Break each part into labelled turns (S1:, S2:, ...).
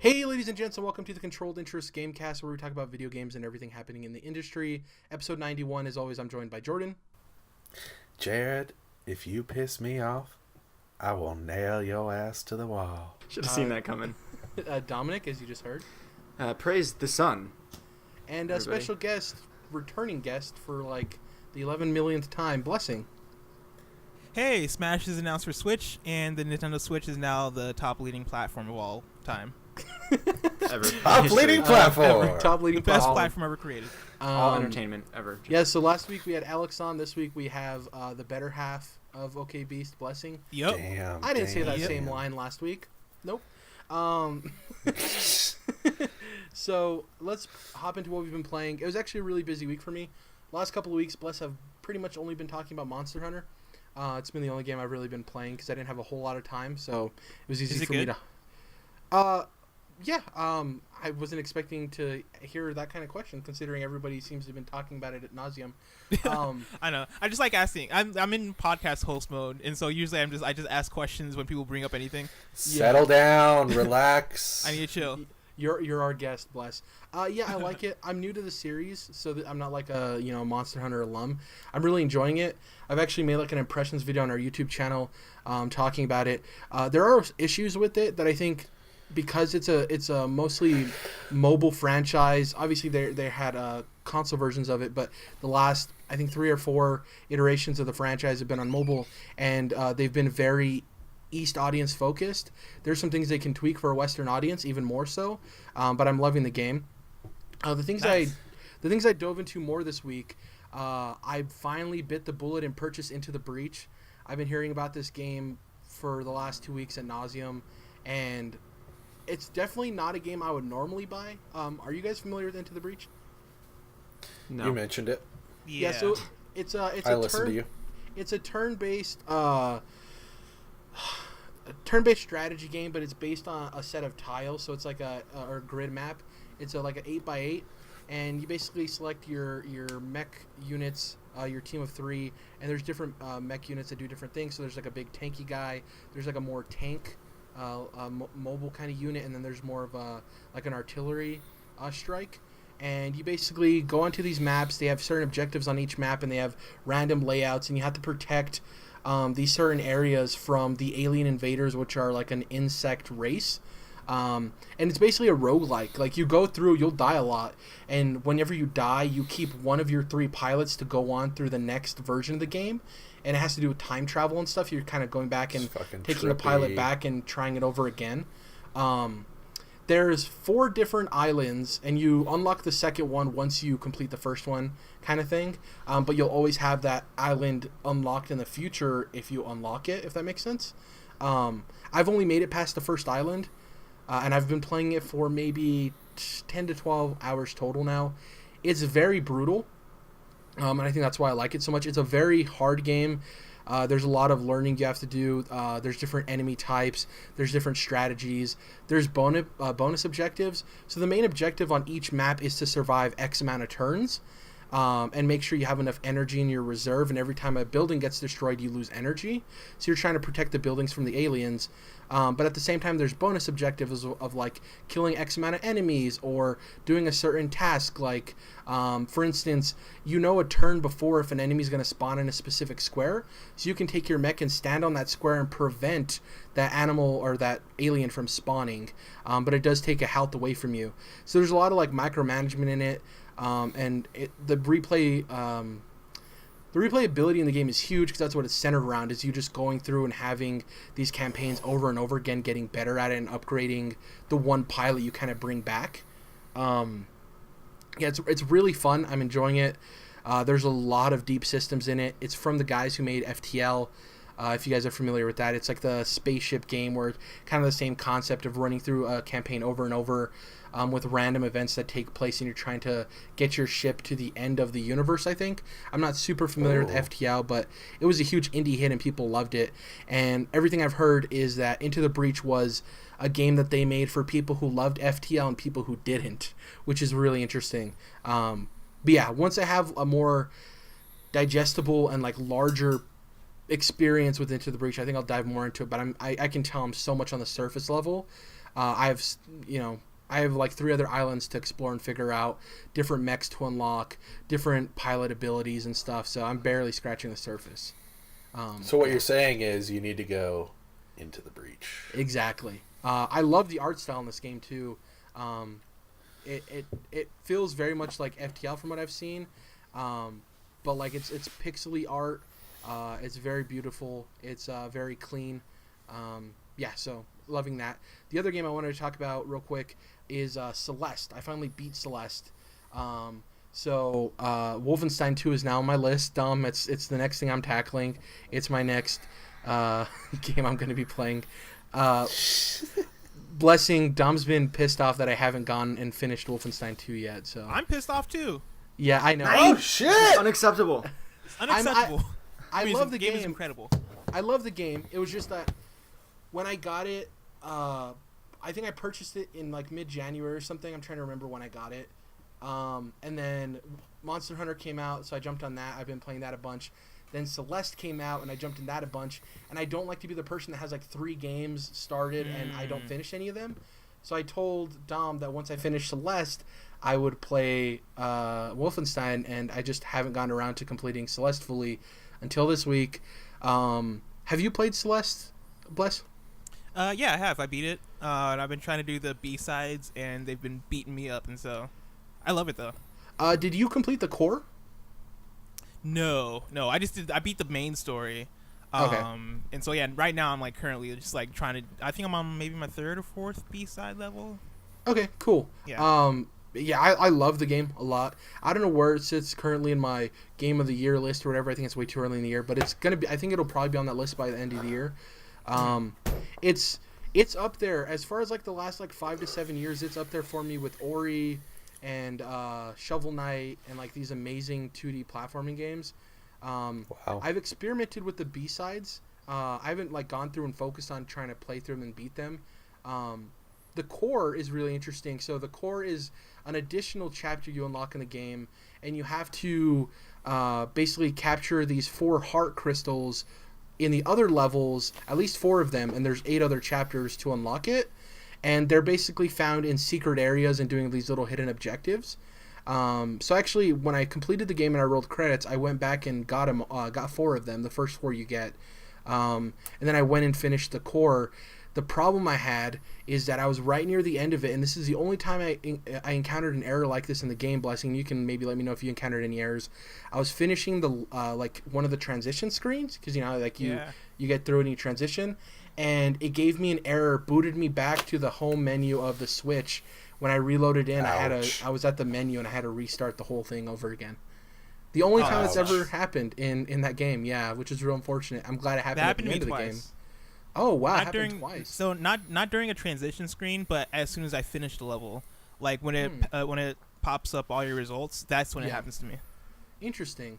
S1: Hey, ladies and gents, and welcome to the Controlled Interest Gamecast, where we talk about video games and everything happening in the industry. Episode 91, as always, I'm joined by Jordan.
S2: Jerrad, if you piss me off, I will nail your ass to the wall.
S3: Should have seen that coming.
S1: Dominic, as you just heard.
S3: Praise the sun.
S1: And a special guest, returning guest for like the 11 millionth time, Blessing.
S4: Hey, Smash is announced for Switch, and the Nintendo Switch is now the top leading platform of all time.
S3: Ever.
S2: Top leading platform.
S1: Top leading
S4: The best
S1: platform.
S4: platform ever created.
S3: All entertainment ever.
S1: Yeah, so last week we had Alex on. This week we have the better half of OKBeast, Blessing.
S4: Yep.
S2: Damn.
S1: I didn't say that
S4: Yep.
S1: same line last week. Nope. So let's hop into what we've been playing. It was actually a really busy week for me. Last couple of weeks, Bless, have pretty much only been talking about Monster Hunter. It's been the only game I've really been playing because I didn't have a whole lot of time, so it was easy for me to. Yeah. I wasn't expecting to hear that kind of question, considering everybody seems to have been talking about it ad nauseum.
S4: I know. I just like asking. I'm in podcast host mode, and so usually I just ask questions when people bring up anything.
S2: Settle down, relax.
S4: I need to chill.
S1: You're our guest, Bless. Yeah, I like it. I'm new to the series, so that I'm not like a Monster Hunter alum. I'm really enjoying it. I've actually made like an impressions video on our YouTube channel, talking about it. There are issues with it that I think, because it's a mostly mobile franchise. Obviously, they had console versions of it, but the last, I think, 3 or 4 iterations of the franchise have been on mobile, and they've been very East audience focused. There's some things they can tweak for a Western audience, even more so. But I'm loving the game. The things I dove into more this week. I finally bit the bullet and purchased Into the Breach. I've been hearing about this game for the last 2 weeks at nauseum, and it's definitely not a game I would normally buy. Are you guys familiar with Into the Breach?
S3: No.
S2: You mentioned it.
S4: Yeah.
S1: So it's
S2: I listened to you.
S1: It's a turn-based strategy game, but it's based on a set of tiles, so it's like a grid map. It's like an 8x8, and you basically select your mech units, your team of 3, and there's different mech units that do different things. So there's like a big tanky guy, there's like a more tank mobile kind of unit, and then there's more of like an artillery strike. And you basically go onto these maps. They have certain objectives on each map, and they have random layouts, and you have to protect these certain areas from the alien invaders, which are like an insect race. And it's basically a roguelike. Like, you go through, you'll die a lot, and whenever you die, you keep one of your 3 pilots to go on through the next version of the game, and it has to do with time travel and stuff. You're kind of going back and taking a pilot back and trying it over again. There's 4 different islands, and you unlock the second one once you complete the first one, kind of thing. But you'll always have that island unlocked in the future if you unlock it, if that makes sense. I've only made it past the first island, and I've been playing it for maybe 10 to 12 hours total now. It's very brutal, and I think that's why I like it so much. It's a very hard game. There's a lot of learning you have to do. There's different enemy types. There's different strategies. There's bonus objectives. So the main objective on each map is to survive X amount of turns, and make sure you have enough energy in your reserve. And every time a building gets destroyed, you lose energy. So you're trying to protect the buildings from the aliens. But at the same time, there's bonus objectives of like killing X amount of enemies or doing a certain task. Like, for instance, a turn before if an enemy is going to spawn in a specific square. So you can take your mech and stand on that square and prevent that animal or that alien from spawning. But it does take a health away from you. So there's a lot of like micromanagement in it. And the replayability in the game is huge, because that's what it's centered around, is you just going through and having these campaigns over and over again, getting better at it, and upgrading the one pilot you kind of bring back. It's really fun. I'm enjoying it. There's a lot of deep systems in it. It's from the guys who made FTL. If you guys are familiar with that, it's like the spaceship game, where it's kind of the same concept of running through a campaign over and over, with random events that take place, and you're trying to get your ship to the end of the universe, I think. I'm not super familiar with FTL, but it was a huge indie hit and people loved it. And everything I've heard is that Into the Breach was a game that they made for people who loved FTL and people who didn't, which is really interesting. But yeah, once I have a more digestible and like larger experience with Into the Breach, I think I'll dive more into it. But I can tell I'm so much on the surface level. I have I have like 3 other islands to explore and figure out, different mechs to unlock, different pilot abilities and stuff. So I'm barely scratching the surface.
S2: So what you're saying is you need to go into the breach.
S1: Exactly. I love the art style in this game too. It feels very much like FTL from what I've seen, but like it's pixely art. It's very beautiful. It's very clean. So loving that. The other game I wanted to talk about real quick is Celeste. I finally beat Celeste. Wolfenstein 2 is now on my list. It's the next thing I'm tackling. It's my next game I'm going to be playing. Blessing, Dom's been pissed off that I haven't gone and finished Wolfenstein 2 yet. So
S4: I'm pissed off too.
S1: Yeah, I know.
S2: Oh shit!
S3: It's unacceptable.
S4: Unacceptable.
S1: I love the game.
S4: Is incredible.
S1: I love the game. It was just that when I got it, I think I purchased it in like mid-January or something. I'm trying to remember when I got it. And then Monster Hunter came out, so I jumped on that. I've been playing that a bunch. Then Celeste came out, and I jumped in that a bunch. And I don't like to be the person that has like 3 games started and I don't finish any of them. So I told Dom that once I finished Celeste, I would play Wolfenstein, and I just haven't gotten around to completing Celeste fully until this week. Have you played Celeste, Bless?
S4: Yeah, I have. I beat it. And I've been trying to do the B-sides, and they've been beating me up, and so I love it though.
S1: Did you complete the core?
S4: No. I beat the main story.
S1: Okay.
S4: And so yeah, right now I'm like currently just like trying to. I think I'm on maybe my 3rd or 4th B-side level.
S1: Okay, cool.
S4: Yeah.
S1: I love the game a lot. I don't know where it sits currently in my game of the year list or whatever. I think it's way too early in the year, but it's gonna be. I think it'll probably be on that list by the end of the year. It's up there as far as like the last like 5 to 7 years. It's up there for me with Ori and Shovel Knight and like these amazing 2D platforming games.
S2: Wow.
S1: I've experimented with the B-sides. I haven't like gone through and focused on trying to play through them and beat them. The core is really interesting. So the core is an additional chapter you unlock in the game, and you have to basically capture these 4 heart crystals in the other levels, at least 4 of them, and there's 8 other chapters to unlock it. And they're basically found in secret areas and doing these little hidden objectives. So actually, when I completed the game and I rolled credits, I went back and got 4 of them, the first 4 you get. And then I went and finished the core. The problem I had is that I was right near the end of it, and this is the only time I encountered an error like this in the game. Blessing, you can maybe let me know if you encountered any errors. I was finishing the like one of the transition screens, because you get through any transition, and it gave me an error, booted me back to the home menu of the Switch. When I reloaded in, I was at the menu and I had to restart the whole thing over again. The only time it's ever happened in that game, yeah, which is real unfortunate. I'm glad it happened at the end of the game. Oh wow, it happened twice.
S4: So not during a transition screen, but as soon as I finish the level, like when it pops up all your results, that's when it happens to me.
S1: Interesting.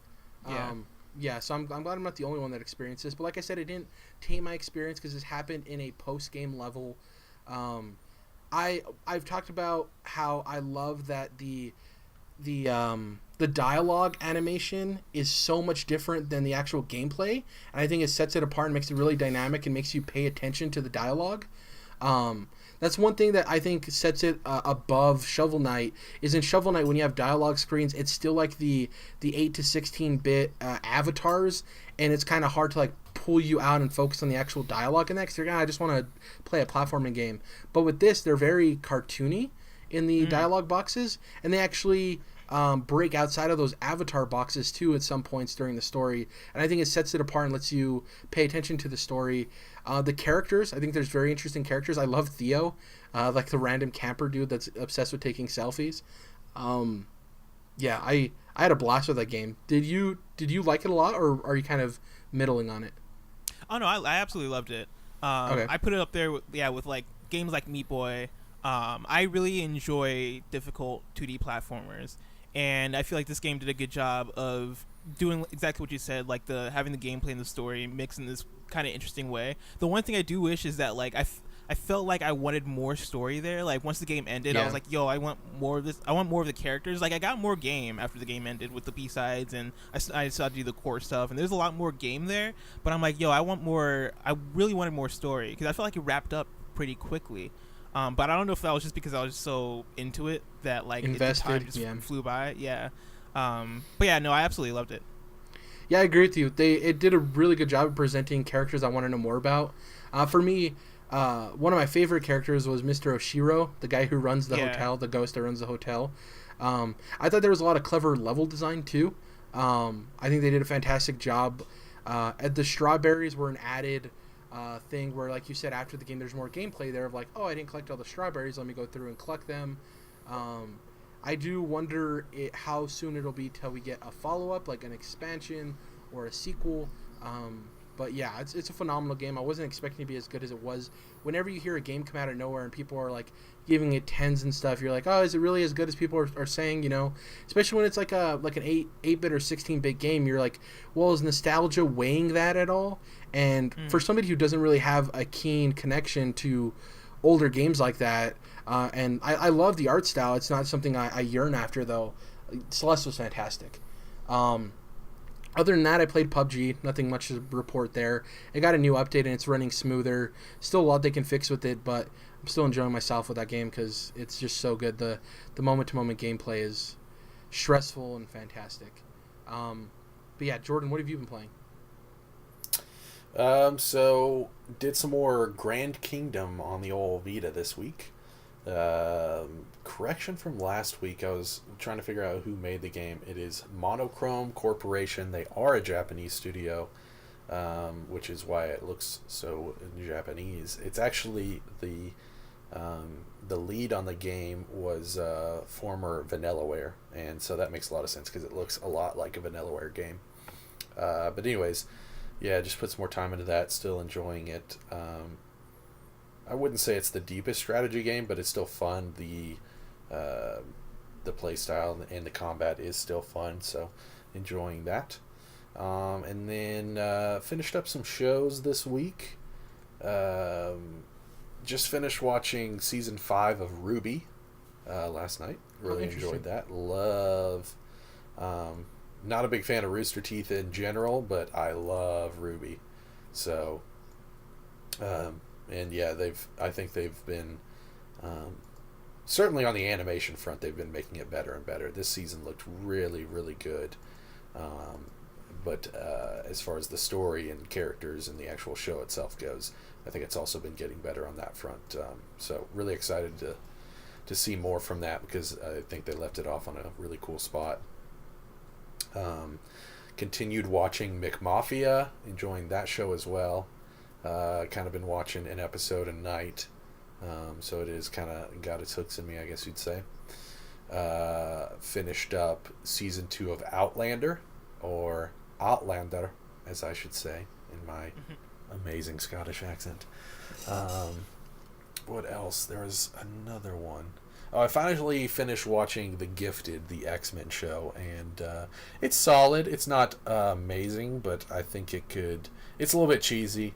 S4: Yeah.
S1: So I'm glad I'm not the only one that experienced this. But like I said, it didn't taint my experience because this happened in a post game level. I've talked about how I love that the dialogue animation is so much different than the actual gameplay, and I think it sets it apart and makes it really dynamic and makes you pay attention to the dialogue. That's one thing that I think sets it above Shovel Knight. Is in Shovel Knight, when you have dialogue screens, it's still like the 8 to 16-bit avatars, and it's kind of hard to like pull you out and focus on the actual dialogue in that, because I just want to play a platforming game. But with this, they're very cartoony in the dialogue boxes, and they actually break outside of those avatar boxes too at some points during the story, and I think it sets it apart and lets you pay attention to the story. The characters, I think there's very interesting characters. I love Theo, like the random camper dude that's obsessed with taking selfies. I had a blast with that game. Did you like it a lot, or are you kind of middling on it?
S4: Oh no, I absolutely loved it.
S1: Okay.
S4: I put it up there with like games like Meat Boy. I really enjoy difficult 2D platformers, and I feel like this game did a good job of doing exactly what you said, like having the gameplay and the story mixed in this kind of interesting way. The one thing I do wish is that like I felt like I wanted more story there. Like once the game ended, I was like, yo, I want more of this. I want more of the characters. Like I got more game after the game ended with the B-sides, and I saw do the core stuff, and there's a lot more game there. But I'm like, yo, I want more. I really wanted more story, because I felt like it wrapped up pretty quickly. But I don't know if that was just because I was so into it that like
S1: Invested,
S4: the time just
S1: yeah.
S4: flew by. Yeah. But yeah, no, I absolutely loved it.
S1: Yeah, I agree with you. It did a really good job of presenting characters I want to know more about. For me, one of my favorite characters was Mr. Oshiro, the guy who runs the hotel, the ghost that runs the hotel. I thought there was a lot of clever level design too. I think they did a fantastic job. The strawberries were an added thing where, like you said, after the game, there's more gameplay there of like, oh, I didn't collect all the strawberries. Let me go through and collect them. I do wonder how soon it'll be till we get a follow-up, like an expansion or a sequel. But yeah, it's a phenomenal game. I wasn't expecting to be as good as it was. Whenever you hear a game come out of nowhere and people are like giving it 10s and stuff, you're like, oh, is it really as good as people are saying? You know, especially when it's like an 8-bit or 16-bit game. You're like, well, is nostalgia weighing that at all? And for somebody who doesn't really have a keen connection to older games like that, and I love the art style. It's not something I yearn after, though. Celeste was fantastic. Other than that, I played PUBG. Nothing much to report there. It got a new update, and it's running smoother. Still a lot they can fix with it, but I'm still enjoying myself with that game because it's just so good. The moment-to-moment gameplay is stressful and fantastic. But yeah, Jordan, what have you been playing?
S2: So did some more Grand Kingdom on the old Vita this week. Correction from last week, I was trying to figure out who made the game. It is Monochrome Corporation. They are a Japanese studio, which is why it looks so Japanese. It's actually the lead on the game was former Vanillaware, and so that makes a lot of sense because it looks a lot like a Vanillaware game. But anyways, yeah, just put some more time into that. Still enjoying it. I wouldn't say it's the deepest strategy game, but it's still fun. The play style and the combat is still fun, so enjoying that. And then finished up some shows this week. Just finished watching season 5 of RWBY last night. Really enjoyed that. Love. Not a big fan of Rooster Teeth in general, but I love RWBY. So. And yeah, I think they've been, certainly on the animation front, they've been making it better and better. This season looked really, really good. But as far as the story and characters and the actual show itself goes, I think it's also been getting better on that front. So really excited to see more from that because I think they left it off on a really cool spot. Continued watching McMafia, enjoying that show as well. Kind of been watching an episode a night, so it is kind of got its hooks in me, I guess you'd say. Finished up season 2 of Outlander, or Outlander, as I should say, in my amazing Scottish accent. What else? There was another one. Oh, I finally finished watching The Gifted, the X-Men show, and it's solid. It's not amazing, but I think it could. It's a little bit cheesy.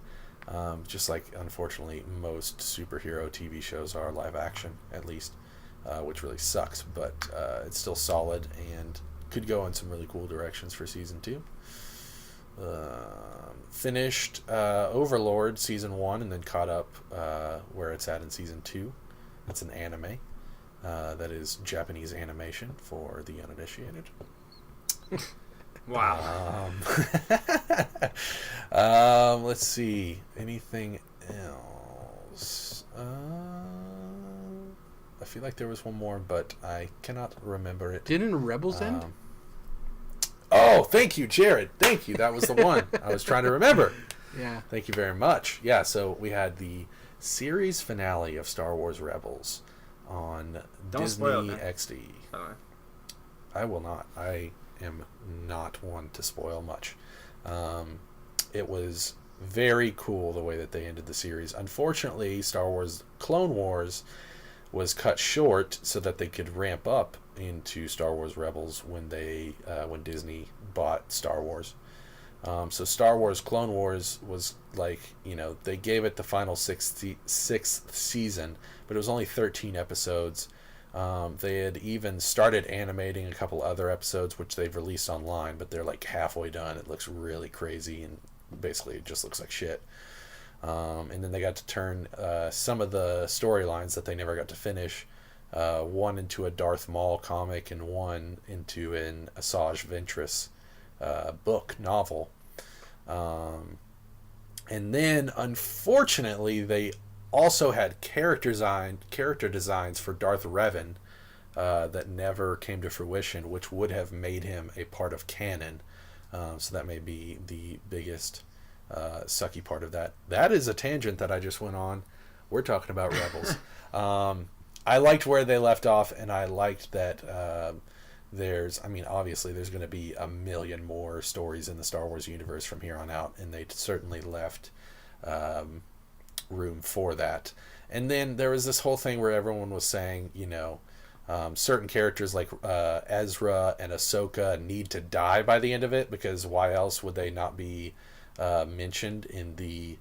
S2: Just like, unfortunately, most superhero TV shows are live action, at least, which really sucks, but it's still solid and could go in some really cool directions for season 2. Finished Overlord season 1 and then caught up where it's at in season 2. That's an anime. That is Japanese animation for the uninitiated.
S3: Wow.
S2: Let's see. Anything else? I feel like there was one more, but I cannot remember it.
S1: Didn't Rebels end?
S2: Oh, thank you, Jerrad. Thank you. That was the one I was trying to remember.
S1: Yeah.
S2: Thank you very much. Yeah, so we had the series finale of Star Wars Rebels on
S3: Don't
S2: Disney
S3: spoil it,
S2: XD.
S3: By the way.
S2: I will not. I am not one to spoil much. It was very cool the way that they ended the series. Unfortunately, Star Wars Clone Wars was cut short so that they could ramp up into Star Wars Rebels when Disney bought Star Wars. So Star Wars Clone Wars was like, they gave it the final sixth season, but it was only 13 episodes. They had even started animating a couple other episodes, which they've released online, but they're like halfway done. It looks really crazy, and basically it just looks like shit. And then they got to turn some of the storylines that they never got to finish, one into a Darth Maul comic and one into an Asajj Ventress book novel. And then, unfortunately, they also had character designs for Darth Revan that never came to fruition, which would have made him a part of canon. So that may be the biggest sucky part of that. That is a tangent that I just went on. We're talking about Rebels. I liked where they left off, and I liked that obviously there's going to be a million more stories in the Star Wars universe from here on out, and they certainly left room for that. And then there was this whole thing where everyone was saying, certain characters like Ezra and Ahsoka need to die by the end of it, because why else would they not be mentioned in the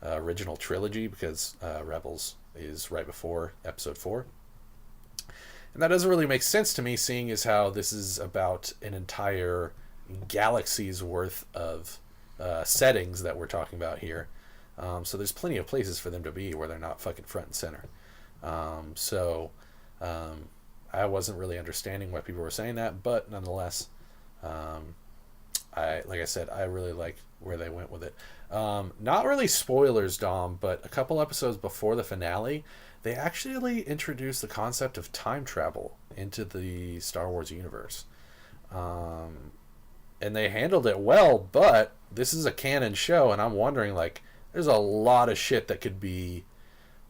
S2: original trilogy, because Rebels is right before Episode 4. And that doesn't really make sense to me, seeing as how this is about an entire galaxy's worth of settings that we're talking about here. So there's plenty of places for them to be where they're not fucking front and center. I wasn't really understanding why people were saying that, but nonetheless, I really like where they went with it. Not really spoilers, Dom, but a couple episodes before the finale, they actually introduced the concept of time travel into the Star Wars universe. And they handled it well, but this is a canon show, and I'm wondering, there's a lot of shit that could be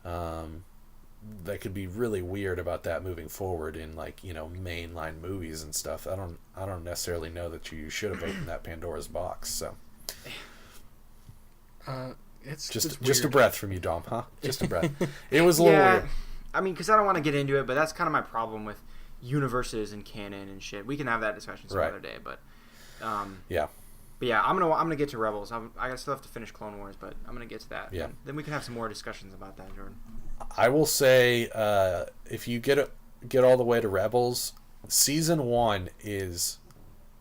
S2: really weird about that moving forward in mainline movies and stuff. I don't necessarily know that you should have opened that Pandora's box. So
S1: It's
S2: just a breath from you, Dom, huh? Just a breath. It was a little weird.
S3: I mean, because I don't want to get into it, but that's kind of my problem with universes and canon and shit. We can have that discussion some other day, but
S2: yeah.
S3: But yeah, I'm gonna get to Rebels. I still have to finish Clone Wars, but I'm gonna get to that.
S2: Yeah.
S3: Then we can have some more discussions about that, Jordan.
S2: I will say, if you get all the way to Rebels, season 1 is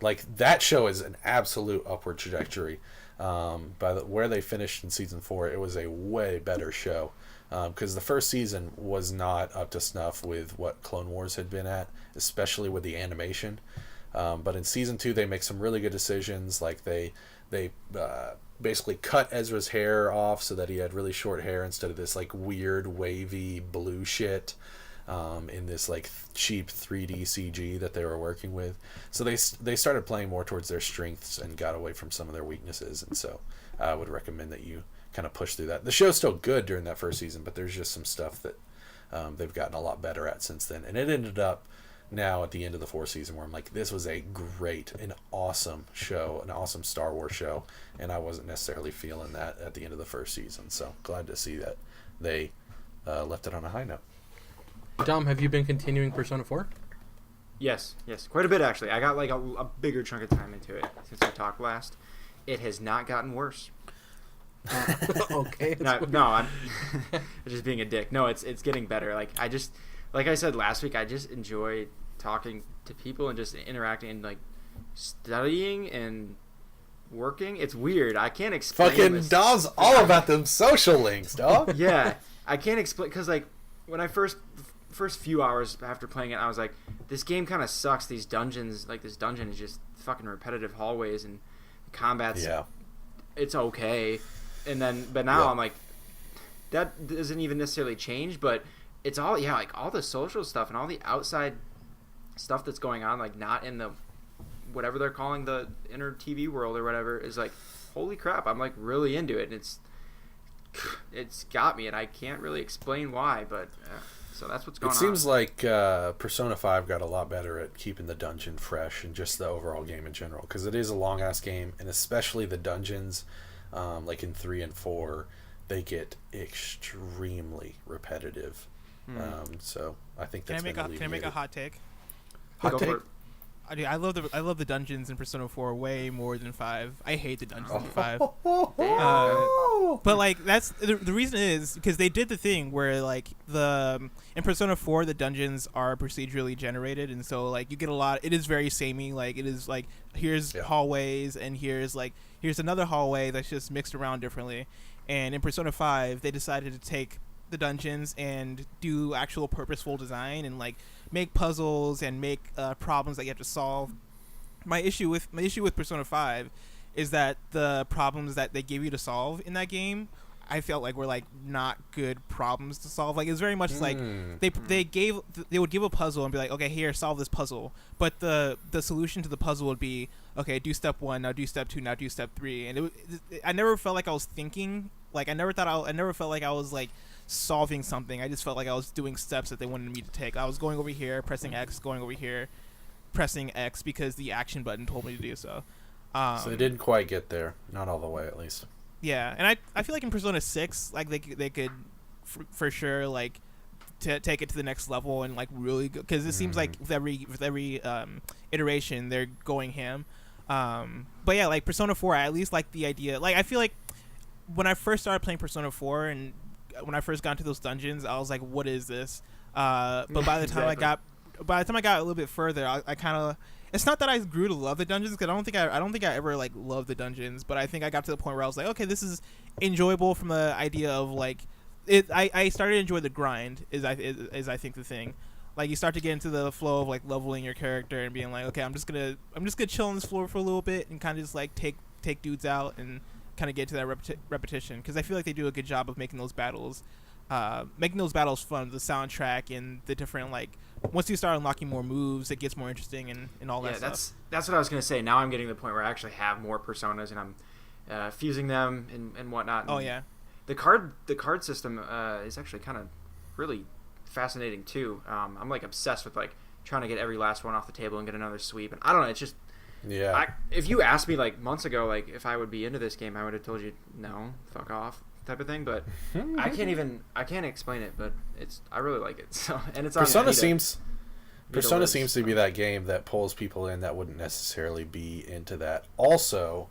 S2: that show is an absolute upward trajectory. Where they finished in season 4, it was a way better show, because the first season was not up to snuff with what Clone Wars had been at, especially with the animation. But in season 2, they make some really good decisions. They basically cut Ezra's hair off so that he had really short hair instead of this weird wavy blue shit in this cheap 3D CG that they were working with. So they started playing more towards their strengths and got away from some of their weaknesses. And so I would recommend that you kind of push through that. The show's still good during that first season, but there's just some stuff that they've gotten a lot better at since then. And it ended up now at the end of the 4th season where I'm this was a great and awesome show, an awesome Star Wars show, and I wasn't necessarily feeling that at the end of the first season. So glad to see that they left it on a high note.
S1: Dom, have you been continuing Persona 4?
S3: Yes, quite a bit actually. I got a bigger chunk of time into it since I talked last. It has not gotten worse.
S1: Okay.
S3: No, I'm just being a dick. No, it's getting better. Like I said last week, I just enjoy talking to people and just interacting and studying and working. It's weird. I can't explain.
S2: Fucking Dom's all about them social links, dog.
S3: Yeah, I can't explain because when I first few hours after playing it, I was like, this game kind of sucks. These dungeons, this dungeon is just fucking repetitive hallways and combat's it's okay. And then, but now I'm that doesn't even necessarily change, but it's all all the social stuff and all the outside stuff that's going on, not in the whatever they're calling the inner TV world or whatever, is holy crap, I'm really into it, and it's got me, and I can't really explain why, but so that's what's going on.
S2: It seems like Persona 5 got a lot better at keeping the dungeon fresh and just the overall game in general, because it is a long ass game, and especially the dungeons, in 3 and 4, they get extremely repetitive. So I think that's
S4: can I make a hot take?
S2: Hot take?
S4: I love the dungeons in Persona 4 way more than 5. I hate the dungeons in 5. But that's the reason is because they did the thing where in Persona 4 the dungeons are procedurally generated, and so you get a lot. It is very samey. It is here's hallways, and here's another hallway that's just mixed around differently. And in Persona 5, they decided to take the dungeons and do actual purposeful design and like make puzzles and make problems that you have to solve. My issue with Persona 5 is that the problems that they give you to solve in that game, I felt like were like not good problems to solve. Like it was very much like they would give a puzzle and be like, okay, here, solve this puzzle. But the solution to the puzzle would be, okay, do step 1, now do step 2, now do step 3. And I never felt like I was thinking. Like I never felt like I was like solving something. I just felt like I was doing steps that they wanted me to take. I was going over here, pressing X, going over here, pressing X because the action button told me to do so.
S2: So they didn't quite get there, not all the way at least.
S4: Yeah, and I feel like in Persona 6, like they could for sure like take it to the next level and like really go, because it seems like with every iteration they're going ham. But yeah, like Persona 4, I at least like the idea. Like I feel like when I first started playing Persona 4 and when I first got into those dungeons, I was like, what is this? But by the time I got a little bit further, I kind of, it's not that I grew to love the dungeons, because I don't think I ever like loved the dungeons, but I think I got to the point where I was like, okay, this is enjoyable from the idea of like it. I started to enjoy the grind. Is I think the thing. Like you start to get into the flow of like leveling your character and being like, okay, I'm just gonna chill on this floor for a little bit and kind of just like take dudes out and kind of get to that repetition, because I feel like they do a good job of making those battles fun. The soundtrack and the different, like, once you start unlocking more moves, it gets more interesting and all that stuff.
S3: That's what I was gonna say. Now I'm getting to the point where I actually have more personas and I'm fusing them and whatnot.
S4: Oh yeah,
S3: the card system is actually kind of really fascinating too. I'm like obsessed with like trying to get every last one off the table and get another sweep, and I don't know, it's just. Yeah. If you asked me like months ago, like if I would be into this game, I would have told you no, fuck off, type of thing. But I can't explain it, but I really like it. So and it's on
S2: Persona seems to be that game that pulls people in that wouldn't necessarily be into that. Also,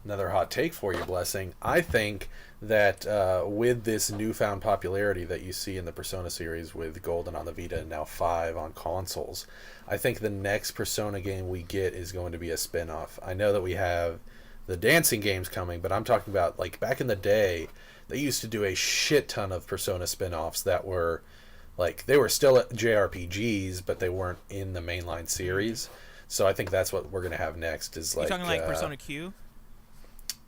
S2: another hot take for you, Blessing. I think that with this newfound popularity that you see in the Persona series with Golden on the Vita and now 5 on consoles, I think the next Persona game we get is going to be a spin-off. I know that we have the dancing games coming, but I'm talking about like back in the day, they used to do a shit ton of Persona spin-offs that were like, they were still JRPGs, but they weren't in the mainline series. So I think that's what we're going to have next is like...
S4: You're talking like Persona Q?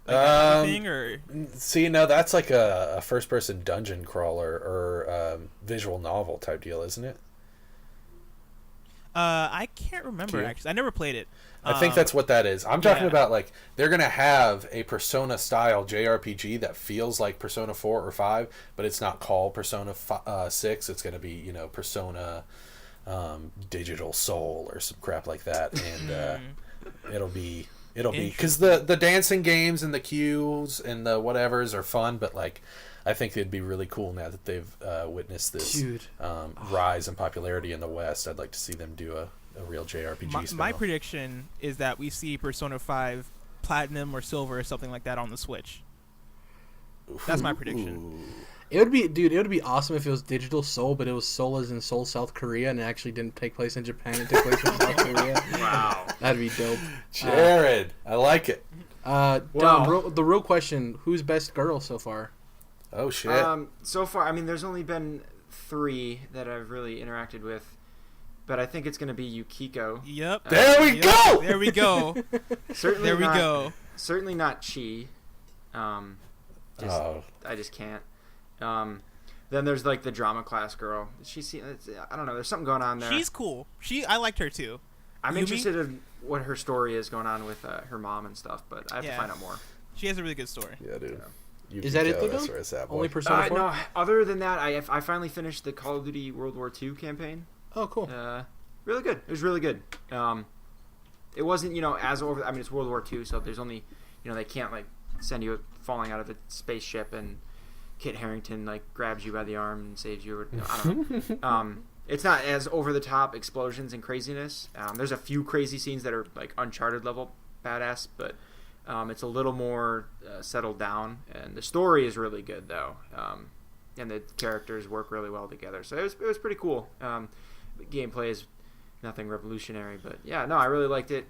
S4: Like thing, or?
S2: See, no, that's like a first-person dungeon crawler or visual novel type deal, isn't it?
S4: I can't remember, actually. I never played it.
S2: I think that's what that is. I'm talking about like they're going to have a Persona style JRPG that feels like Persona 4 or 5, but it's not called Persona 6. It's going to be, you know, Persona Digital Soul or some crap like that, and it'll be because the dancing games and the cues and the whatevers are fun, but like I think it'd be really cool now that they've witnessed this rise in popularity in the West. I'd like to see them do a real JRPG.
S4: My prediction is that we see Persona 5 Platinum or Silver or something like that on the Switch. That's my prediction.
S1: It would be awesome if it was Digital Soul, but it was Seoul as in Seoul, South Korea, and it actually didn't take place in Japan. It took place in South Korea.
S3: Wow.
S1: That'd be dope.
S2: Jerrad, I like it.
S1: Dom, the real question, who's best girl so far?
S2: Oh, shit.
S3: So far, I mean, there's only been 3 that I've really interacted with, but I think it's going to be Yukiko.
S4: Yep.
S2: There we go!
S4: There we go.
S3: Certainly not Chi. I just can't. Then there's like the drama class girl. I don't know. There's something going on there.
S4: She's cool. I liked her too.
S3: I'm interested in what her story is going on with her mom and stuff, but I have to find out more.
S4: She has a really good story.
S2: Yeah, dude.
S1: Is that it though? Only Persona 4?
S3: No. Other than that, I finally finished the Call of Duty World War II campaign.
S1: Oh, cool.
S3: Really good. It was really good. It wasn't, as over. I mean, it's World War II, so there's only, they can't like send you falling out of a spaceship and Kit Harington like grabs you by the arm and saves you. Or, I don't know. It's not as over the top explosions and craziness. There's a few crazy scenes that are like Uncharted level badass, but it's a little more settled down, and the story is really good though, and the characters work really well together. So it was pretty cool. The gameplay is nothing revolutionary, but yeah, no, I really liked it.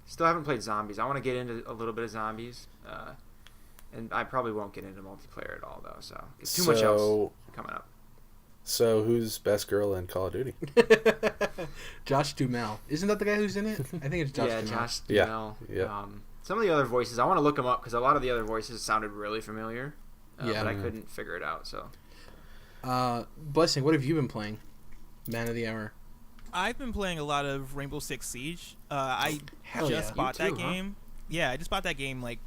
S3: Still haven't played Zombies. I want to get into a little bit of Zombies. and I probably won't get into multiplayer at all though. So it's too much else coming up.
S2: So who's best girl in Call of Duty?
S1: Josh Duhamel. Isn't that the guy who's in it? I think it's Josh Duhamel.
S3: Josh Duhamel.
S2: Yeah.
S3: Some of the other voices, I want to look them up because a lot of the other voices sounded really familiar. But I couldn't figure it out. So,
S1: Blessing, what have you been playing? Man of the Hour.
S4: I've been playing a lot of Rainbow Six Siege. I just bought that game. Yeah, I just bought that game like.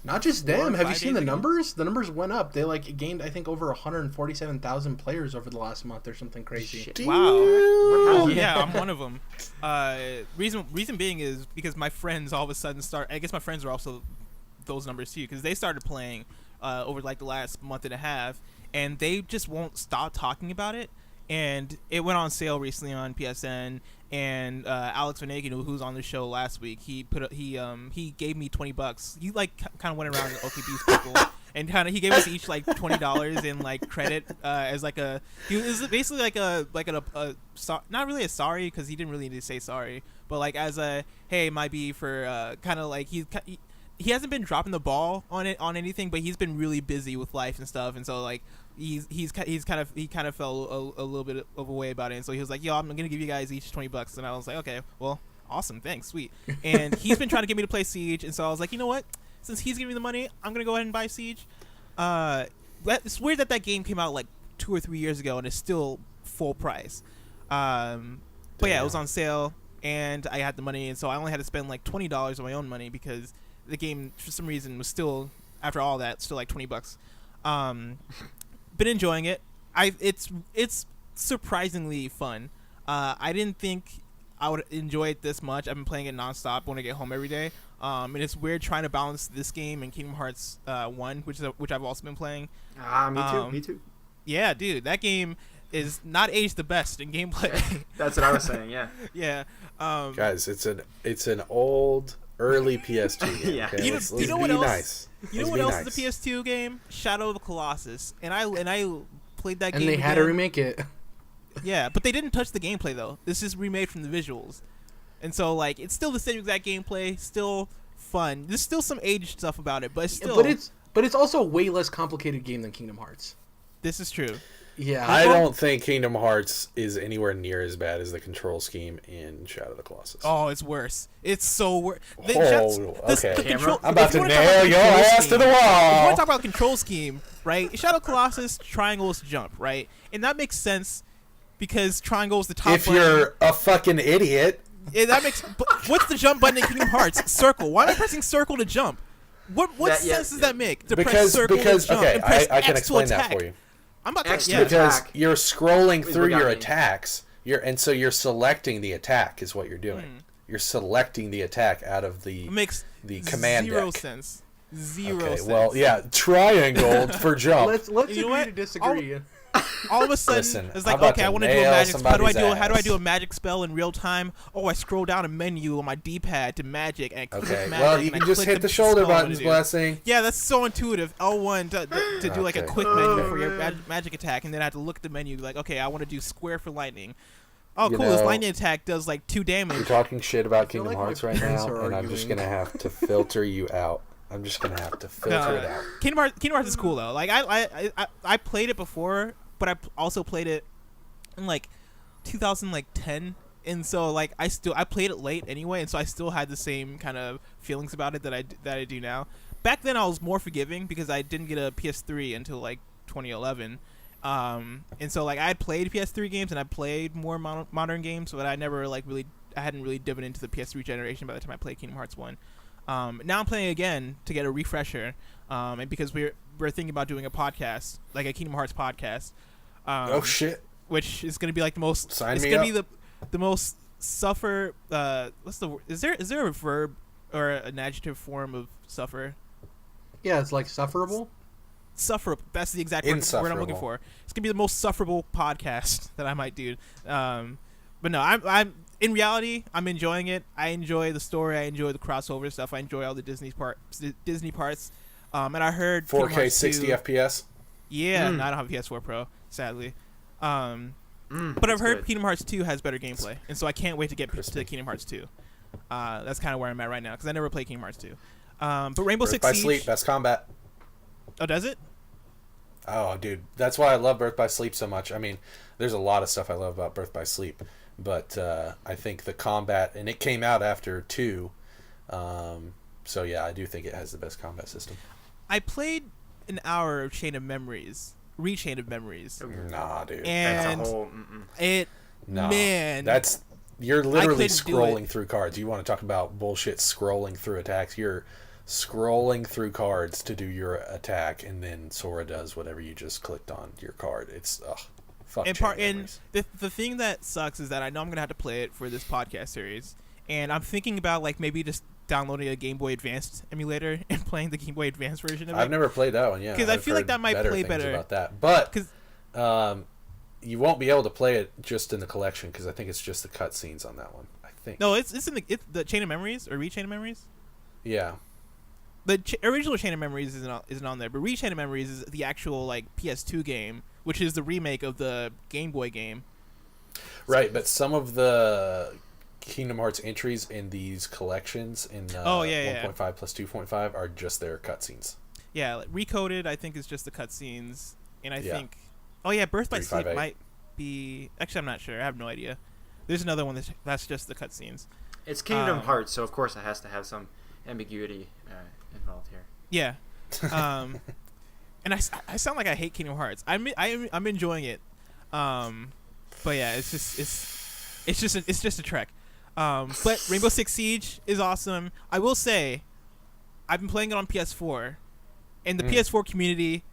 S1: Not just them. Have you seen the numbers? The numbers went up. They gained, I think, over 147,000 players over the last month or something crazy.
S3: Shit.
S4: Wow. Yeah, I'm one of them. Reason being is because my friends all of a sudden I guess my friends are also those numbers too, because they started playing over like the last month and a half, and they just won't stop talking about it. And it went on sale recently on PSN. And Alex Vanegan, who's on the show last week, he gave me $20. He like kind of went around to OKBeast people and he gave us each like $20 in like credit as like he was basically like not really a sorry, because he didn't really need to say sorry, but like as a hey, it might be for kind of like he hasn't been dropping the ball on anything, but he's been really busy with life and stuff, and so like he kind of felt a little bit of a way about it, and so he was like, yo, I'm gonna give you guys each $20, and I was like, okay, well, awesome, thanks, sweet. And he's been trying to get me to play Siege, and so I was like, you know what, since he's giving me the money, I'm gonna go ahead and buy Siege. It's weird that game came out like 2 or 3 years ago and it's still full price. But yeah, it was on sale and I had the money, and so I only had to spend like $20 of my own money because the game for some reason was still, after all that, still like $20. Been enjoying it. It's surprisingly fun. I didn't think I would enjoy it this much. I've been playing it nonstop when I get home every day. And it's weird trying to balance this game and Kingdom Hearts 1, which I've also been playing.
S3: Me too.
S4: Yeah, dude, that game is not aged the best in gameplay.
S3: That's what I was saying. Yeah.
S4: Yeah.
S2: Guys, it's an old early PS2 game.
S3: Yeah.
S2: Okay? Let's
S4: you know
S2: be
S4: what else?
S2: nice.
S4: You know what else is a PS2 game? Shadow of the Colossus. And I played that game.
S1: And they had to remake it.
S4: Yeah, but they didn't touch the gameplay though. This is remade from the visuals. And so like it's still the same exact gameplay, still fun. There's still some aged stuff about it, but it's still
S1: but it's also a way less complicated game than Kingdom Hearts.
S4: This is true.
S1: Yeah.
S2: I don't think Kingdom Hearts is anywhere near as bad as the control scheme in Shadow of the Colossus.
S4: Oh, it's worse. It's so worse.
S2: Okay. I'm about to nail your ass to the wall.
S4: If you want to talk about control scheme, right? Shadow of the Colossus, triangle is jump, right? And that makes sense because triangle is the top
S2: if
S4: button.
S2: You're a fucking idiot.
S4: Yeah, that makes. What's the jump button in Kingdom Hearts? Circle. Why am I pressing circle to jump? What sense does that make? To press circle to jump and press
S2: I can
S4: X
S2: explain
S4: to attack.
S2: that for you.
S4: I'm about to
S2: Because you're scrolling through your attacks, and so you're selecting the attack is what you're doing. You're selecting the attack out of the command
S4: zero
S2: deck.
S4: sense. Zero
S2: Okay,
S4: sense.
S2: well, yeah, triangle for jump.
S1: Let's agree to disagree.
S4: All of a sudden,
S2: Listen,
S4: it's like,
S2: I'm about
S4: okay,
S2: to
S4: I want to do a
S2: nail
S4: magic. How do I
S2: somebody's
S4: do a
S2: ass.
S4: magic spell in real time? Oh, I scroll down a menu on my D-pad to magic and I click
S2: Okay,
S4: magic.
S2: well, you
S4: and I
S2: can just
S4: click
S2: hit the
S4: spell
S2: shoulder
S4: I wanna
S2: buttons,
S4: do.
S2: Blessing.
S4: Yeah, that's so intuitive. L1 to do like a
S2: Okay.
S4: quick menu for your magic attack, and then I have to look at the menu like, okay, I want to do square for lightning. Oh,
S2: You
S4: cool! This
S2: know,
S4: lightning attack does like 2 damage.
S2: You're talking shit about
S1: feel
S2: Kingdom
S1: like my
S2: Hearts right
S1: parents
S2: now,
S1: are
S2: and I'm just
S1: arguing.
S2: gonna have to filter you out. I'm just gonna have to filter it out.
S4: Kingdom Hearts is cool though. Like I played it before, but I also played it in like 2010, and so like I played it late anyway, and so I still had the same kind of feelings about it that I do now. Back then I was more forgiving because I didn't get a PS3 until like 2011, and so like I had played PS3 games and I played more modern games, but I hadn't really diven into the PS3 generation by the time I played Kingdom Hearts 1. Now I'm playing again to get a refresher, and because we're thinking about doing a podcast, like a Kingdom Hearts podcast.
S2: Oh shit!
S4: Which is going to be like the most.
S2: Sign
S4: it's
S2: me
S4: going to
S2: up.
S4: be the most suffer. What's the word? Is there a verb or an adjective form of suffer?
S1: Yeah, it's like sufferable.
S4: Sufferable. That's the exact word I'm looking
S2: Insufferable.
S4: for. It's gonna be the most sufferable podcast that I might do. But no, I'm in reality, I'm enjoying it. I enjoy the story. I enjoy the crossover stuff. I enjoy all the Disney parts. And I heard
S2: 4K 60 FPS.
S4: Yeah, no, I don't have a PS4 Pro, sadly. But I've heard Kingdom Hearts 2 has better gameplay, and so I can't wait to get to Kingdom Hearts 2. That's kind of where I'm at right now because I never played Kingdom Hearts 2. But Rainbow
S2: Birth
S4: Six
S2: by
S4: Siege.
S2: sleep, best combat.
S4: Oh, does it?
S2: Oh, dude, that's why I love Birth by Sleep so much. I mean, there's a lot of stuff I love about Birth by Sleep, but I think the combat, and it came out after 2, so yeah, I do think it has the best combat system.
S4: I played an hour of Chain of Memories, Rechain of Memories.
S2: Nah, dude,
S4: And
S3: that's a whole.
S4: man,
S2: you're literally
S4: couldn't do
S2: scrolling through cards. You want to talk about bullshit scrolling through attacks? You're scrolling through cards to do your attack, and then Sora does whatever you just clicked on your card. It's fuck.
S4: And the thing that sucks is that I know I'm gonna have to play it for this podcast series, and I'm thinking about like maybe just downloading a Game Boy Advanced emulator and playing the Game Boy Advanced version of it.
S2: I've never played that one. Yeah,
S4: because I feel like that might play better
S2: about that, but you won't be able to play it just in the collection because I think it's just the cutscenes on that one. I think.
S4: No, it's in the Chain of Memories or Rechain of Memories.
S2: Yeah.
S4: The original Chain of Memories isn't on there, but Rechain of Memories is the actual like PS2 game, which is the remake of the Game Boy game.
S2: Right, but some of the Kingdom Hearts entries in these collections in 1.5 plus 2.5 are just their cutscenes.
S4: Yeah, like, Recoded I think is just the cutscenes, and I think Birth by Sleep might be. Actually, I'm not sure. I have no idea. There's another one that's just the cutscenes.
S3: It's Kingdom Hearts, so of course it has to have some ambiguity involved here.
S4: Yeah, and I sound like I hate Kingdom Hearts. I'm enjoying it, but yeah, it's just a trek. But Rainbow Six Siege is awesome. I will say, I've been playing it on PS4, and the PS4 community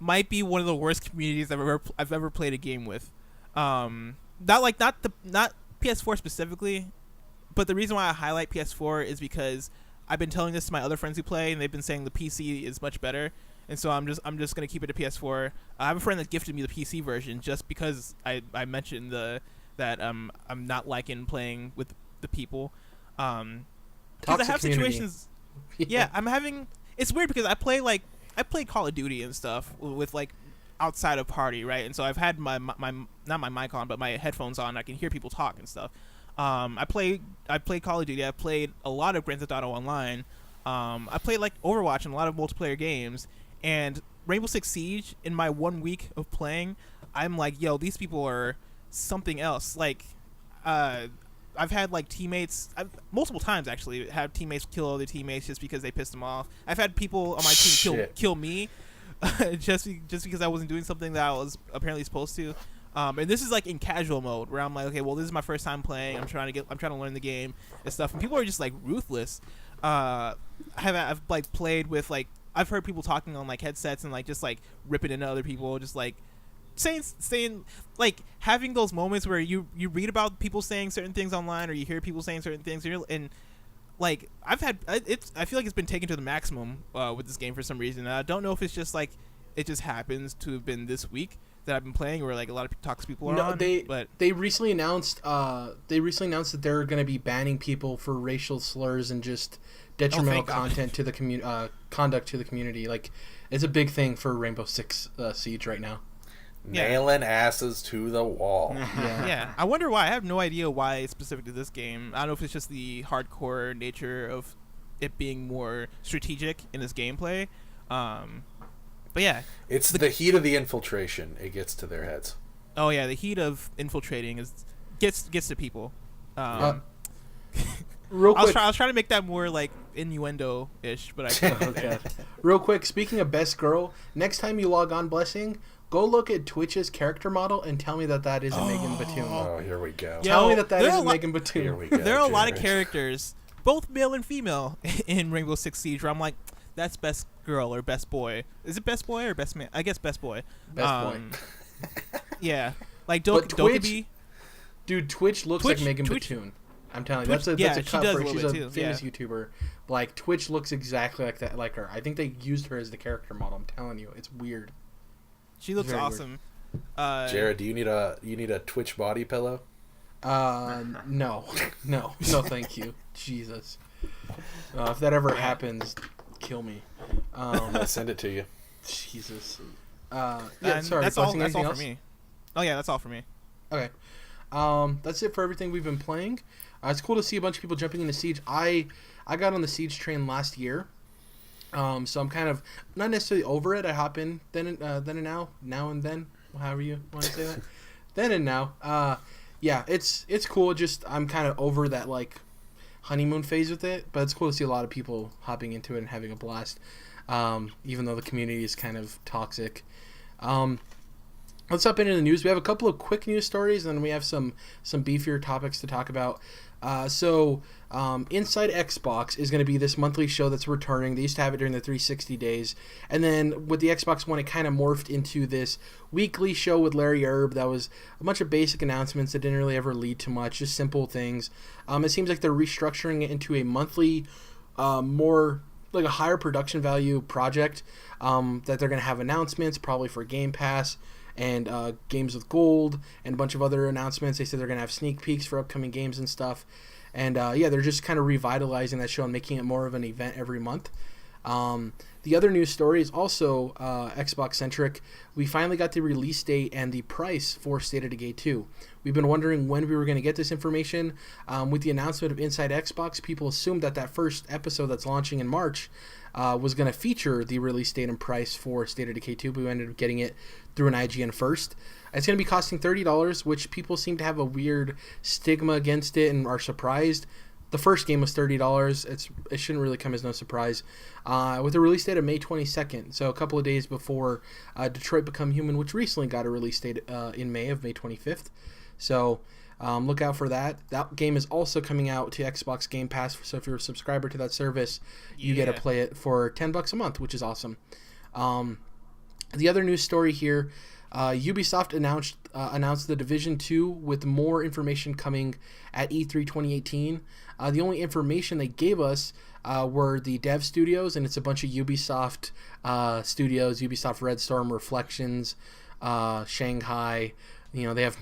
S4: might be one of the worst communities I've ever played a game with. Not PS4 specifically, but the reason why I highlight PS4 is because I've been telling this to my other friends who play, and they've been saying the PC is much better, and so I'm just gonna keep it to PS4. I have a friend that gifted me the PC version just because I mentioned that I'm not liking playing with the people. Because I have situations. Yeah, I'm having. It's weird because I play Call of Duty and stuff with like outside of party, right? And so I've had my not my mic on, but my headphones on. I can hear people talk and stuff. I play Call of Duty. I played a lot of Grand Theft Auto Online. I played like Overwatch and a lot of multiplayer games. And Rainbow Six Siege, in my 1 week of playing, I'm like, yo, these people are something else. Like, I've had like teammates multiple times actually have teammates kill other teammates just because they pissed them off. I've had people on my team kill me just because I wasn't doing something that I was apparently supposed to. And this is like in casual mode where I'm like, okay, well, this is my first time playing. I'm trying to learn the game and stuff. And people are just like ruthless. I've like played with like, I've heard people talking on like headsets and like just like ripping into other people, just like saying like having those moments where you read about people saying certain things online or you hear people saying certain things and like I feel like it's been taken to the maximum with this game for some reason. I don't know if it's just like it just happens to have been this week that I've been playing where like a lot of toxic people are on.
S1: They recently announced that they're going to be banning people for racial slurs and just detrimental content to the conduct to the community. Like, it's a big thing for Rainbow Six Siege right now.
S2: Nailing asses to the wall.
S4: Yeah. I wonder why. I have no idea why it's specific to this game. I don't know if it's just the hardcore nature of it being more strategic in its gameplay. But yeah,
S2: it's the heat of the infiltration. It gets to their heads.
S4: Oh yeah, the heat of infiltrating gets to people.
S1: Real quick,
S4: I was trying to make that more like innuendo-ish, but I couldn't.
S1: Okay. Real quick, speaking of best girl, next time you log on, Blessing, go look at Twitch's character model and tell me that isn't Megan Batoon.
S2: Oh, here we go.
S1: Tell me that isn't Megan Batoon.
S2: Here we go.
S4: There are a lot of characters, both male and female, in Rainbow Six Siege where I'm like, that's best girl or best boy. Is it best boy or best man? I guess best boy.
S1: Best boy.
S4: Yeah. Like Dokkaebi.
S1: Dude, Twitch looks like Megan Batoon. I'm telling you, that's a cut for her. She's a famous YouTuber. Like, Twitch looks exactly like her. I think they used her as the character model. I'm telling you, it's weird.
S4: She looks awesome.
S2: Jerrad, do you need a Twitch body pillow?
S1: No, thank you. Jesus. If that ever happens, kill me.
S2: I'll send it to you.
S1: Jesus.
S4: Sorry. That's all for me. Oh yeah, that's all for me.
S1: Okay. That's it for everything we've been playing. It's cool to see a bunch of people jumping into Siege. I got on the Siege train last year, So I'm kind of not necessarily over it. I hop in then and now and then, however you want to say that. Then and now. Yeah, it's cool. Just I'm kind of over that like honeymoon phase with it, but it's cool to see a lot of people hopping into it and having a blast. Even though the community is kind of toxic. Let's hop into the news. We have a couple of quick news stories, and then we have some beefier topics to talk about. Inside Xbox is going to be this monthly show that's returning. They used to have it during the 360 days. And then with the Xbox One, it kind of morphed into this weekly show with Larry Erb that was a bunch of basic announcements that didn't really ever lead to much, just simple things. It seems like they're restructuring it into a monthly, more like a higher production value project that they're going to have announcements, probably for Game Pass and games with gold and a bunch of other announcements. They said they're going to have sneak peeks for upcoming games and stuff. And they're just kind of revitalizing that show and making it more of an event every month. The other news story is also Xbox centric. We finally got the release date and the price for State of Decay 2. We've been wondering when we were going to get this information. With the announcement of Inside Xbox, people assumed that first episode that's launching in March was going to feature the release date and price for State of Decay 2, but we ended up getting it through an IGN first. It's going to be costing $30, which people seem to have a weird stigma against it and are surprised. The first game was $30. It shouldn't really come as no surprise. With a release date of May 22nd, so a couple of days before Detroit Become Human, which recently got a release date in May 25th. So look out for that. That game is also coming out to Xbox Game Pass, so if you're a subscriber to that service, you get to play it for $10 a month, which is awesome. The other news story here, Ubisoft announced The Division 2 with more information coming at E3 2018. The only information they gave us were the dev studios, and it's a bunch of Ubisoft studios, Ubisoft Red Storm, Reflections, Shanghai. They have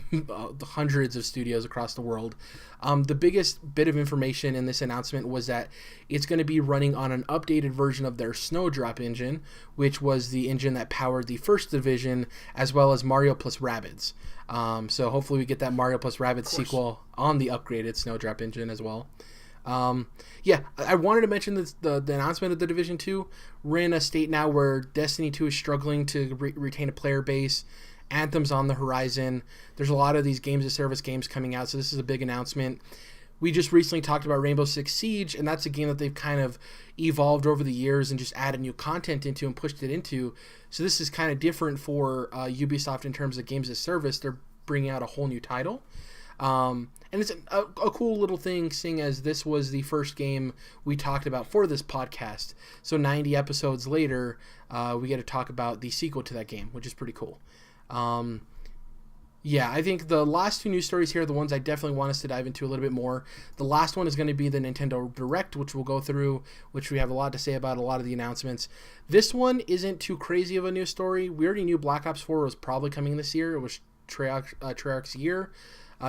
S1: hundreds of studios across the world. The biggest bit of information in this announcement was that it's going to be running on an updated version of their Snowdrop engine, which was the engine that powered the first Division, as well as Mario plus Rabbids. So hopefully we get that Mario plus Rabbids sequel on the upgraded Snowdrop engine as well. I wanted to mention the announcement of The Division 2. We're in a state now where Destiny 2 is struggling to retain a player base. Anthem's on the horizon. There's a lot of these games as service games coming out, so this is a big announcement. We just recently talked about Rainbow Six Siege, and that's a game that they've kind of evolved over the years and just added new content into and pushed it into. So this is kind of different for Ubisoft in terms of games as service. They're bringing out a whole new title. And it's a cool little thing, seeing as this was the first game we talked about for this podcast. So 90 episodes later, we get to talk about the sequel to that game, which is pretty cool. I think the last two news stories here are the ones I definitely want us to dive into a little bit more. The last one is going to be the Nintendo Direct, which we'll go through, which we have a lot to say about a lot of the announcements. This one isn't too crazy of a news story. We already knew Black Ops 4 was probably coming this year. It was Treyarch's year.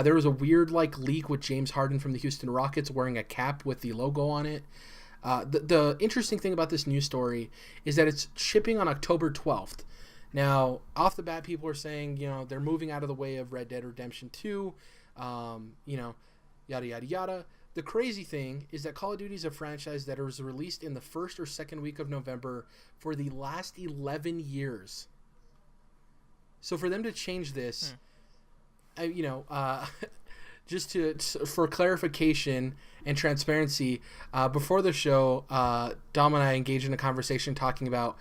S1: There was a weird leak with James Harden from the Houston Rockets wearing a cap with the logo on it. The interesting thing about this news story is that it's shipping on October 12th. Now, off the bat, people are saying, they're moving out of the way of Red Dead Redemption 2, yada, yada, yada. The crazy thing is that Call of Duty is a franchise that was released in the first or second week of November for the last 11 years. So for them to change this, just for clarification and transparency, before the show, Dom and I engaged in a conversation talking about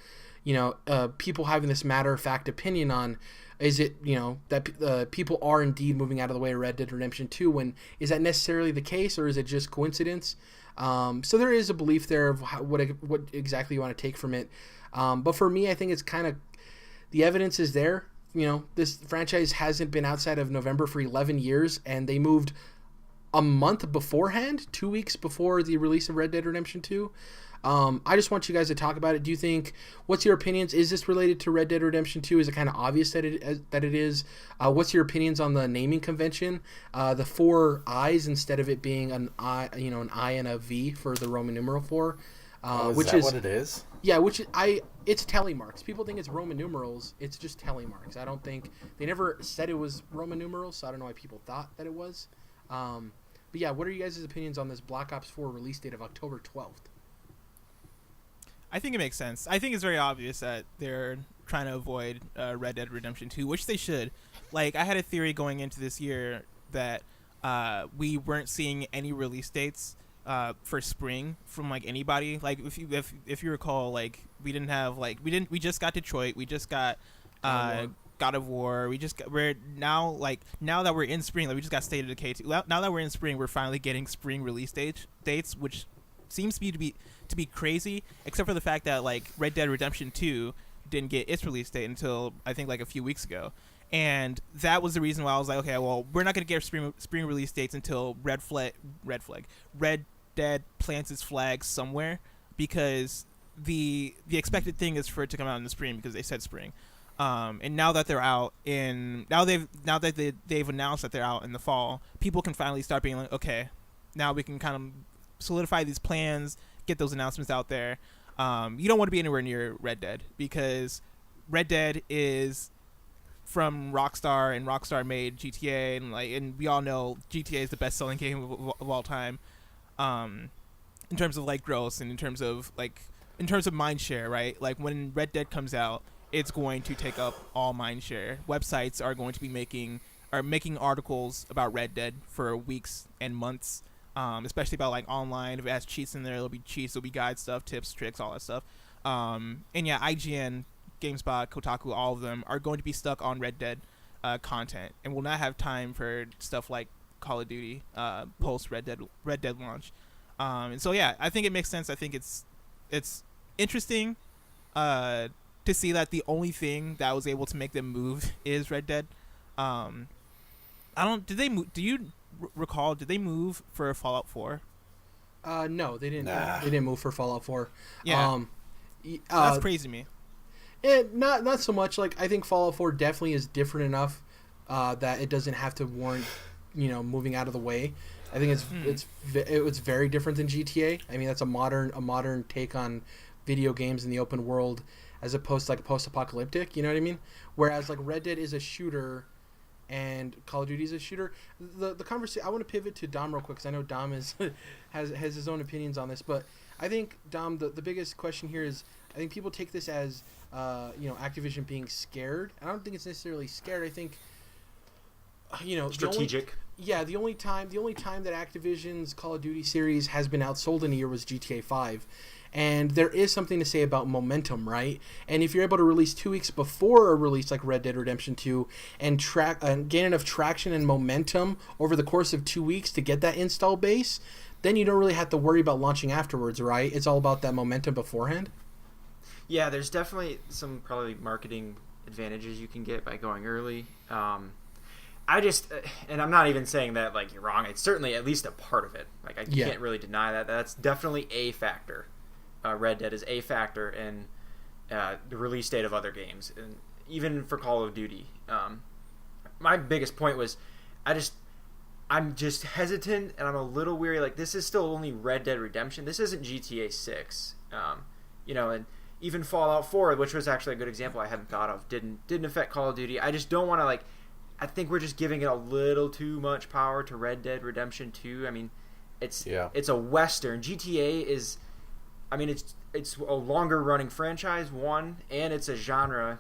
S1: people having this matter-of-fact opinion on, is it, that people are indeed moving out of the way of Red Dead Redemption 2, when is that necessarily the case, or is it just coincidence? So there is a belief there of what exactly you want to take from it. But for me, I think it's kind of, the evidence is there. This franchise hasn't been outside of November for 11 years, and they moved a month beforehand, 2 weeks before the release of Red Dead Redemption 2. I just want you guys to talk about it. Do you think, what's your opinions? Is this related to Red Dead Redemption 2? Is it kind of obvious that it is? What's your opinions on the naming convention? The 4 I's instead of it being an I, an I and a V for the Roman numeral 4.
S2: Which is what it is?
S1: Yeah, it's telemarks. People think it's Roman numerals. It's just telemarks. I don't think, they never said it was Roman numerals, so I don't know why people thought that it was. But yeah, what are you guys' opinions on this Black Ops 4 release date of October 12th?
S4: I think it makes sense. I think it's very obvious that they're trying to avoid Red Dead Redemption 2, which they should. Like, I had a theory going into this year that we weren't seeing any release dates for spring from like anybody. Like, if you recall, like we just got Detroit, we just got God of War. We're now that we're in spring, like we just got State of Decay 2. Now that we're in spring, we're finally getting spring release dates, which seems to be crazy, except for the fact that like Red Dead Redemption 2 didn't get its release date until I think like a few weeks ago. And that was the reason why I was like, okay, well, we're not going to get spring release dates until Red Dead plants its flag somewhere, because the expected thing is for it to come out in the spring because they said spring. And now that they're out now that they've announced that they're out in the fall, people can finally start being like, okay, now we can kind of solidify these plans, get those announcements out there. You don't want to be anywhere near Red Dead, because Red Dead is from Rockstar, and Rockstar made GTA, and we all know GTA is the best-selling game of all time, in terms of like gross and in terms of mind share, right? Like when Red Dead comes out, it's going to take up all mind share. Websites are going to be making articles about Red Dead for weeks and months, especially about like online. If it has cheats in there, there'll be cheats, there'll be guide stuff, tips, tricks, all that stuff. And yeah, IGN, GameSpot, Kotaku, all of them are going to be stuck on Red Dead content, and will not have time for stuff like Call of Duty post Red Dead launch. And so yeah, I think it makes sense. I think it's interesting to see that the only thing that was able to make them move is Red Dead. Do you recall, did they move for Fallout 4?
S1: No, they didn't.
S2: Nah.
S1: They didn't move for Fallout 4.
S4: Yeah. That's crazy to me.
S1: Not so much. Like, I think Fallout 4 definitely is different enough that it doesn't have to warrant, moving out of the way. I think it's very different than GTA. I mean, that's a modern take on video games in the open world, as opposed to like post-apocalyptic. You know what I mean? Whereas like Red Dead is a shooter, and Call of Duty is a shooter. The conversation. I want to pivot to Dom real quick, because I know Dom has his own opinions on this. But I think, Dom, the biggest question here is, I think people take this as Activision being scared. I don't think it's necessarily scared. I think
S3: strategic.
S1: The only time that Activision's Call of Duty series has been outsold in a year was GTA 5. And there is something to say about momentum, right? And if you're able to release 2 weeks before a release like Red Dead Redemption 2 and gain enough traction and momentum over the course of 2 weeks to get that install base, then you don't really have to worry about launching afterwards, right? It's all about that momentum beforehand.
S3: Yeah, there's definitely some probably marketing advantages you can get by going early. And I'm not even saying that like you're wrong. It's certainly at least a part of it. Like I can't really deny that. That's definitely a factor. Red Dead is a factor in the release date of other games, and even for Call of Duty. My biggest point was, I'm just hesitant, and I'm a little weary. Like, this is still only Red Dead Redemption. This isn't GTA 6. And even Fallout 4, which was actually a good example I hadn't thought of, didn't affect Call of Duty. I just don't want to I think we're just giving it a little too much power to Red Dead Redemption 2. I mean, it's a Western. GTA is, it's a longer running franchise, one, and it's a genre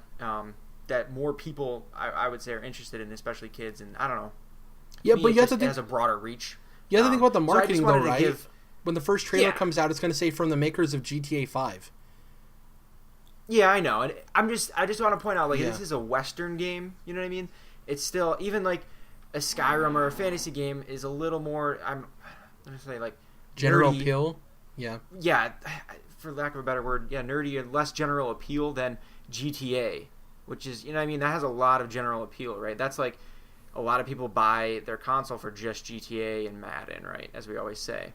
S3: that more people, I would say, are interested in, especially kids, and I don't know.
S1: Yeah, but you have to think,
S3: it has a broader reach.
S1: You have to think about the marketing, though, right? When the first trailer
S3: Yeah.
S1: comes out, it's going to say from the makers of GTA 5.
S3: Yeah, I know. And I just want to point out, this is a Western game. You know what I mean? It's still, even like a Skyrim or a fantasy game is a little more, I'm going to say,
S1: General
S3: nerdy.
S1: appeal? Yeah.
S3: Yeah, for lack of a better word, nerdy and less general appeal than GTA, which is, that has a lot of general appeal, right? That's like, a lot of people buy their console for just GTA and Madden, right? As we always say.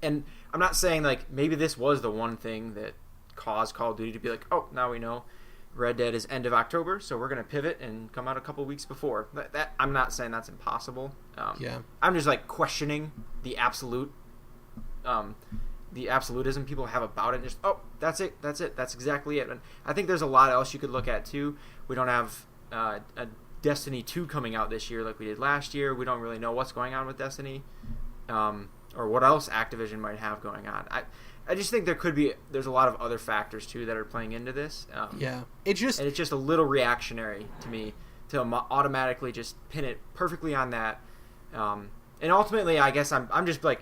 S3: And I'm not saying, maybe this was the one thing that caused Call of Duty to be like, oh, now we know Red Dead is end of October, so we're going to pivot and come out a couple weeks before. That I'm not saying that's impossible. I'm just, questioning the absolutism people have about it. And just, oh, that's it. That's exactly it. And I think there's a lot else you could look at, too. We don't have a Destiny 2 coming out this year like we did last year. We don't really know what's going on with Destiny. or what else Activision might have going on. I just think there's a lot of other factors too that are playing into this.
S1: It's
S3: just a little reactionary to me to automatically just pin it perfectly on that. And ultimately, I guess I'm just like,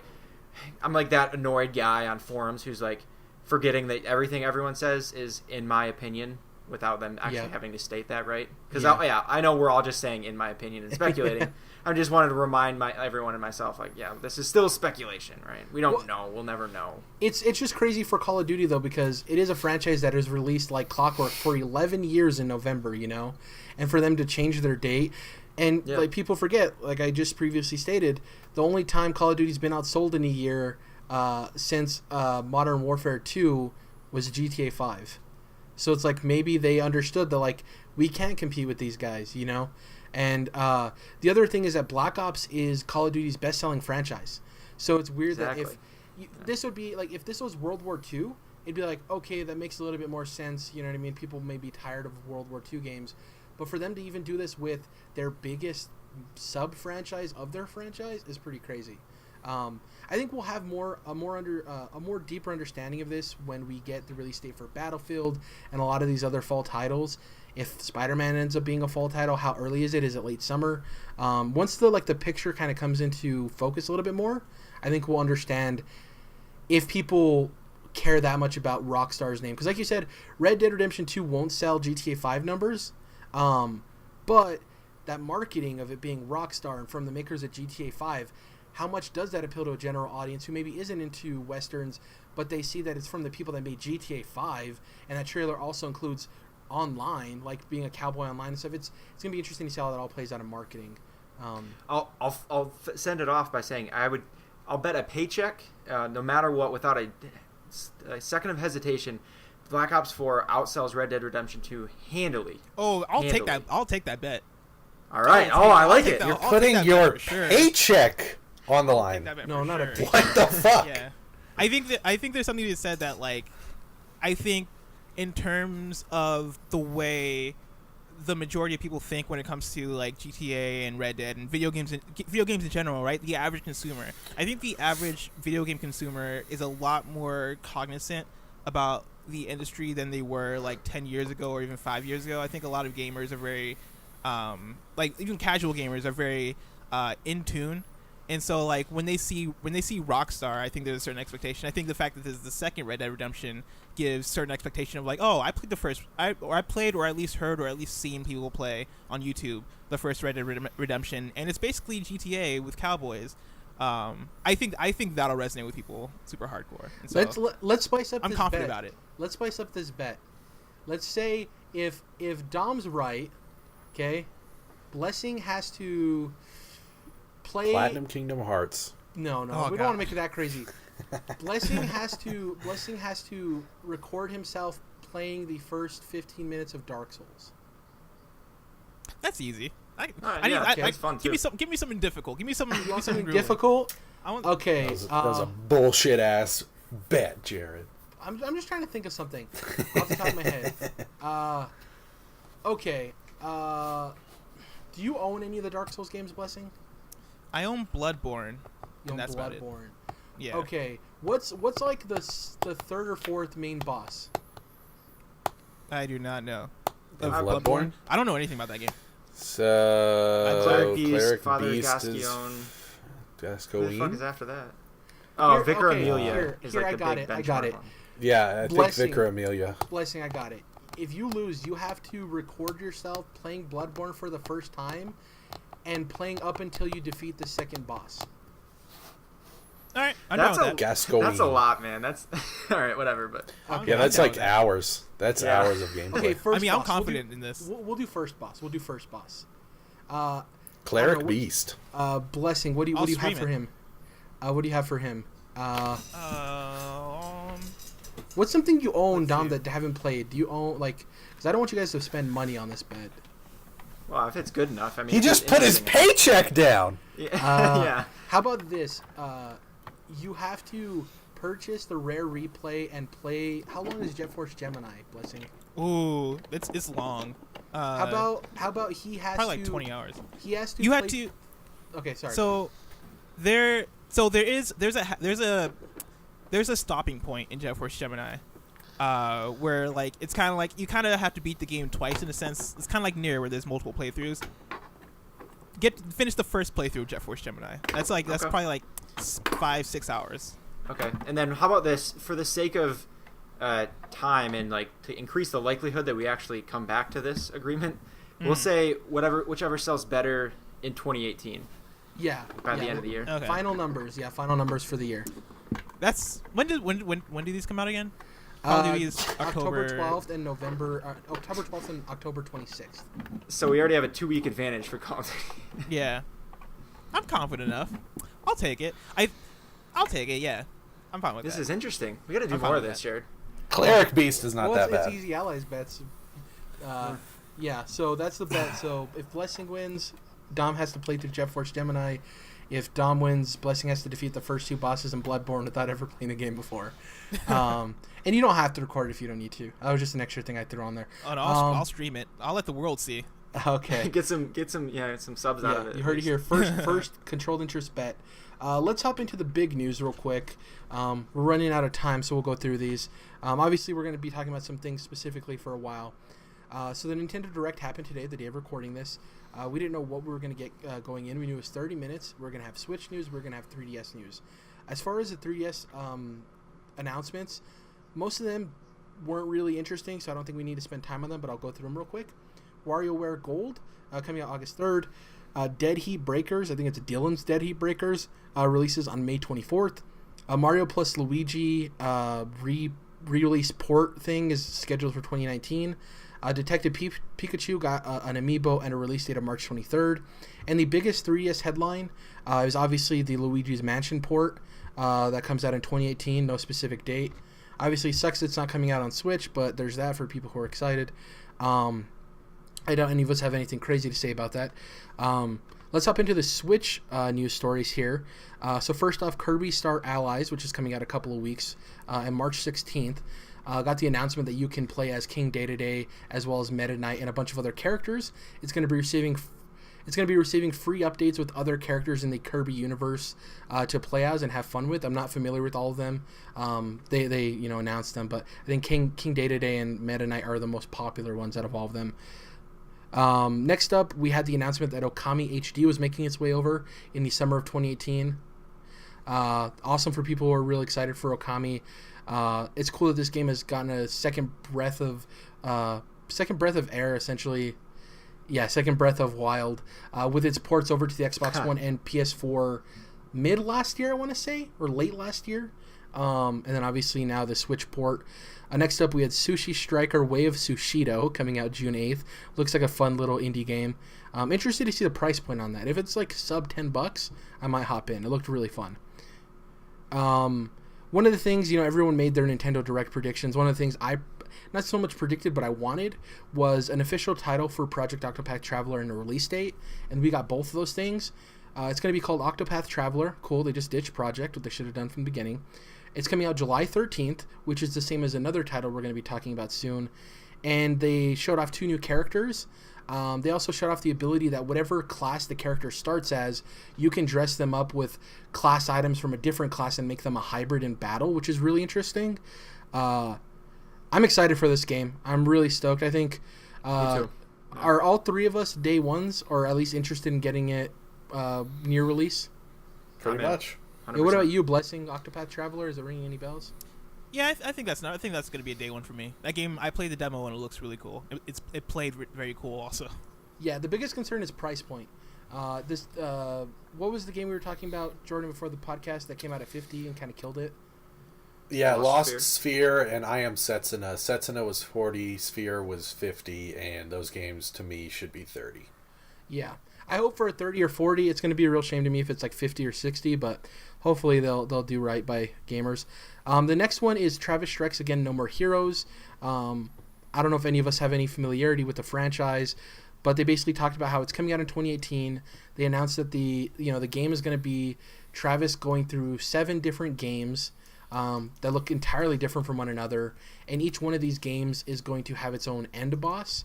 S3: I'm like that annoyed guy on forums who's like forgetting that everything everyone says is in my opinion without them actually having to state that, right? Because I know we're all just saying in my opinion and speculating. I just wanted to remind everyone and myself, like, this is still speculation, right? We don't know. We'll never know.
S1: It's just crazy for Call of Duty, though, because it is a franchise that is released like clockwork for 11 years in November, and for them to change their date. And like people forget, like I just previously stated, the only time Call of Duty's been outsold in a year since Modern Warfare 2 was GTA 5. So it's like maybe they understood that like we can't compete with these guys, And the other thing is that Black Ops is Call of Duty's best-selling franchise. So it's weird that if this would be like if this was World War II, it'd be like, okay, that makes a little bit more sense. You know what I mean? People may be tired of World War II games. But for them to even do this with their biggest sub-franchise of their franchise is pretty crazy. I think we'll have a more deeper understanding of this when we get the release date for Battlefield and a lot of these other fall titles. If Spider-Man ends up being a fall title, how early is it? Is it late summer? Once the picture kind of comes into focus a little bit more, I think we'll understand if people care that much about Rockstar's name. Because like you said, Red Dead Redemption 2 won't sell GTA 5 numbers. But that marketing of it being Rockstar and from the makers of GTA 5, how much does that appeal to a general audience who maybe isn't into Westerns, but they see that it's from the people that made GTA 5, and that trailer also includes online, like being a cowboy online and stuff. It's going to be interesting to see how that all plays out in marketing.
S3: I'll send it off by saying I'll bet a paycheck, no matter what, without a second of hesitation, Black Ops 4 outsells Red Dead Redemption 2 handily.
S4: Oh, I'll take that. I'll take that bet.
S3: All right. I like it.
S2: You're putting your paycheck on the line.
S1: No, not a
S2: What the fuck?
S4: Yeah. I think there's something to be said that like I think in terms of the way the majority of people think when it comes to like GTA and Red Dead and video games in general, right? The average consumer. I think the average video game consumer is a lot more cognizant about the industry than they were like 10 years ago or even 5 years ago. I think a lot of gamers are very like even casual gamers are very in tune, and so like when they see Rockstar, I think there's a certain expectation. I think the fact that this is the second Red Dead Redemption gives certain expectation of like, oh, I played the first, I played or at least heard or at least seen people play on YouTube the first Red Dead Redemption, and it's basically GTA with cowboys. I think that'll resonate with people super hardcore. And so
S1: let's spice up.
S4: I'm confident about it.
S1: Let's spice up this bet. Let's say if Dom's right, okay, Blessing has to play
S2: Platinum Kingdom Hearts.
S1: No, we don't want to make it that crazy. Blessing has to record himself playing the first 15 minutes of Dark Souls.
S4: That's easy.
S3: That's fun too.
S4: Give me something difficult. Give me something
S1: difficult.
S2: Okay. That was a bullshit ass bet, Jerrad.
S1: I'm just trying to think of something off the top of my head. Okay. Do you own any of the Dark Souls games, Blessing?
S4: I own Bloodborne.
S1: You own
S4: that's
S1: Bloodborne.
S4: Yeah.
S1: Okay. What's like the third or fourth main boss?
S4: I do not know.
S2: Of Bloodborne?
S4: I don't know anything about that game.
S2: So
S3: Cleric Beast, Father
S2: Beast
S3: Gascoigne. Who the fuck
S2: Gascoigne?
S3: is after that? Oh, Vicar Amelia.
S1: Here,
S3: is like
S1: I
S3: the
S1: got
S3: big
S1: it. I got it.
S3: benchmark one.
S2: Yeah, I think Vicar Amelia.
S1: Blessing, I got it. If you lose, you have to record yourself playing Bloodborne for the first time and playing up until you defeat the second boss.
S4: All right, I'm down with that.
S2: Gascoigne.
S3: That's a lot, man. That's all right. Whatever, but
S2: yeah, that's like hours. That's hours of gameplay.
S1: Okay, first boss.
S4: I'm confident in this.
S1: We'll do first boss.
S2: Cleric Beast.
S1: Blessing. What do you have for him? What do you have for him? What's something you own, Dom, that haven't played? Do you own because I don't want you guys to spend money on this bed.
S3: Well, if it's good enough, I mean.
S2: He just put his paycheck down.
S3: Yeah. Yeah.
S1: How about this? You have to purchase the rare replay and play. How long is Jet Force Gemini, Blessing?
S4: Ooh, it's long.
S1: How about he has
S4: probably
S1: to,
S4: like 20 hours.
S1: He has to.
S4: You had to.
S1: Okay, sorry.
S4: So, there So there's a stopping point in Jet Force Gemini, where like it's kind of like you kind of have to beat the game twice in a sense. It's kind of like Nier, where there's multiple playthroughs. Finish the first playthrough of Jet Force Gemini. That's probably like 5-6 hours.
S3: Okay, and then how about this? For the sake of time and like to increase the likelihood that we actually come back to this agreement, we'll say whichever sells better in 2018.
S1: Yeah.
S3: By the end of the year.
S1: Okay. Final numbers. Yeah, final numbers for the year.
S4: That's when do these come out again? Call of Duty is
S1: October 12th and October 12th and October 26th.
S3: So we already have a 2-week advantage for Call of Duty.
S4: Yeah. I'm confident enough. I'll take it. I'll take it, yeah. I'm fine with that.
S3: This is interesting. We got to do more of this, Jerrad.
S2: Cleric Beast is not that bad.
S1: It's easy allies bets. Yeah, so that's the bet. So if Blessing wins, Dom has to play through Jet Force Gemini. If Dom wins, Blessing has to defeat the first 2 bosses in Bloodborne without ever playing the game before. And you don't have to record it if you don't need to. That was just an extra thing I threw on there.
S4: Oh, no, I'll stream it. I'll let the world see.
S1: Okay.
S3: get some subs out of it.
S1: You heard it here. First controlled interest bet. Let's hop into the big news real quick. We're running out of time, so we'll go through these. Obviously, we're going to be talking about some things specifically for a while. So the Nintendo Direct happened today, the day of recording this. We didn't know what we were going to get going in. We knew it was 30 minutes. We're going to have Switch news. We're going to have 3DS news. As far as the 3DS announcements, most of them weren't really interesting, so I don't think we need to spend time on them, but I'll go through them real quick. WarioWare Gold, coming out August 3rd. Dead Heat Breakers, I think it's Dylan's Dead Heat Breakers, releases on May 24th. Mario plus Luigi re-release port thing is scheduled for 2019. Detective Pikachu got an amiibo and a release date of March 23rd. And the biggest 3DS headline is obviously the Luigi's Mansion port that comes out in 2018, no specific date. Obviously, sucks it's not coming out on Switch, but there's that for people who are excited. I doubt any of us have anything crazy to say about that. Let's hop into the Switch news stories here. So first off, Kirby Star Allies, which is coming out a couple of weeks, on March 16th. Got the announcement that you can play as King Day-to-Day as well as Meta Knight and a bunch of other characters. It's going to be receiving free updates with other characters in the Kirby universe to play as and have fun with. I'm not familiar with all of them. They announced them, but I think King Day-to-Day and Meta Knight are the most popular ones out of all of them. Next up, we had the announcement that Okami HD was making its way over in the summer of 2018. Awesome for people who are really excited for Okami. It's cool that this game has gotten a second breath of air, essentially. Yeah, second breath of wild, with its ports over to the Xbox One and PS4 mid last year, I want to say, or late last year. And then obviously now the Switch port. Next up, we had Sushi Striker Way of Sushido coming out June 8th. Looks like a fun little indie game. Interested to see the price point on that. If it's like sub $10, I might hop in. It looked really fun. One of the things, everyone made their Nintendo Direct predictions. One of the things I not so much predicted, but I wanted was an official title for Project Octopath Traveler and a release date, and we got both of those things. It's going to be called Octopath Traveler. Cool, they just ditched Project, what they should have done from the beginning. It's coming out July 13th, which is the same as another title we're going to be talking about soon. And they showed off 2 new characters. They also showed off the ability that whatever class the character starts as, you can dress them up with class items from a different class and make them a hybrid in battle, which is really interesting. I'm excited for this game. I'm really stoked. I think are all 3 of us day ones, or at least interested in getting it near release?
S2: Pretty much.
S1: Yeah, what about you, Blessing Octopath Traveler? Is it ringing any bells?
S4: Yeah, I think that's going to be a day one for me. That game, I played the demo and it looks really cool. It played very cool also. Yeah,
S1: the biggest concern is price point. What was the game we were talking about, Jordan, before the podcast that came out at $50 and kind of killed it?
S2: Yeah, Lost Sphere and I Am Setsuna. Setsuna was $40, Sphere was $50, and those games to me should be $30.
S1: Yeah, I hope for a $30 or $40. It's going to be a real shame to me if it's like $50 or $60, but hopefully they'll do right by gamers. The next one is Travis Strikes Again, No More Heroes. I don't know if any of us have any familiarity with the franchise, but they basically talked about how it's coming out in 2018. They announced that the game is going to be Travis going through 7 different games that look entirely different from one another, and each one of these games is going to have its own end boss.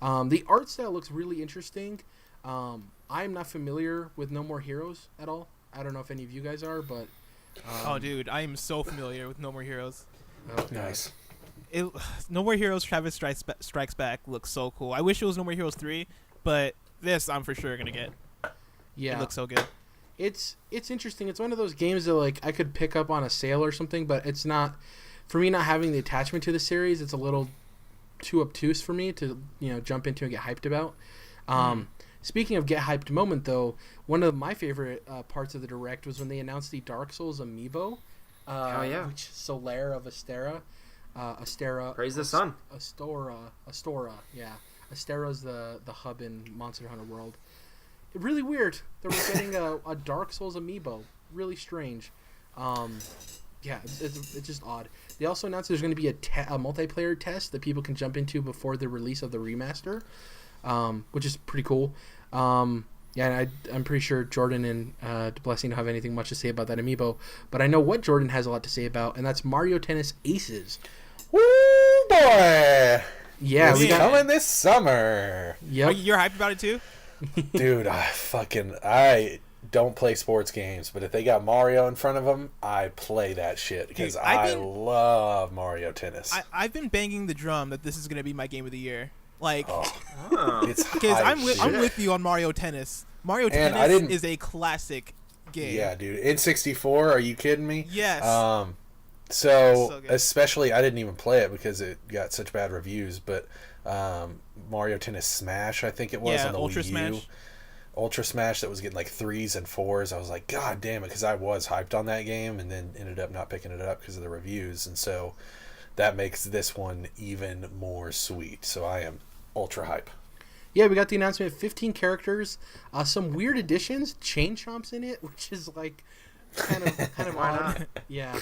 S1: The art style looks really interesting. I'm not familiar with No More Heroes at all. I don't know if any of you guys are, but.
S4: Oh, dude, I am so familiar with No More Heroes.
S1: Oh,
S2: Nice.
S4: No More Heroes Travis Strikes Back looks so cool. I wish it was No More Heroes 3, but this I'm for sure gonna get.
S1: Yeah.
S4: It looks so good.
S1: It's interesting. It's one of those games that like I could pick up on a sale or something, but it's not for me. Not having the attachment to the series, it's a little too obtuse for me to jump into and get hyped about. Speaking of get hyped moment, though, one of my favorite parts of the Direct was when they announced the Dark Souls amiibo. Which Solaire of Astera. Astera.
S3: Praise the sun.
S1: Astora. Yeah. Astera's the hub in Monster Hunter World. Really weird that we're getting a Dark Souls amiibo. Really strange. It's just odd. They also announced there's going to be a multiplayer test that people can jump into before the release of the remaster, which is pretty cool. And I'm pretty sure Jordan and Blessing don't have anything much to say about that amiibo, but I know what Jordan has a lot to say about, and that's Mario Tennis Aces.
S2: Woo, boy!
S1: Yeah,
S2: we got coming this summer.
S1: Yep.
S4: You're hyped about it too?
S2: Dude, I don't play sports games, but if they got Mario in front of them, I play that shit because I love Mario Tennis.
S4: I've been banging the drum that this is going to be my game of the year. Like,
S2: it's
S4: because I'm with you on Mario Tennis. Mario Tennis is a classic game.
S2: Yeah, dude. N64, are you kidding me?
S4: Yes.
S2: So especially, I didn't even play it because it got such bad reviews, but Mario Tennis Smash, I think it was on the
S4: Ultra
S2: Wii
S4: Smash.
S2: U. Ultra Smash that was getting like 3s and 4s. I was like, God damn it, because I was hyped on that game and then ended up not picking it up because of the reviews, and so that makes this one even more sweet. So I am ultra hype.
S1: Yeah, we got the announcement of 15 characters, some weird additions, Chain Chomp's in it, which is like kind of odd. Yeah.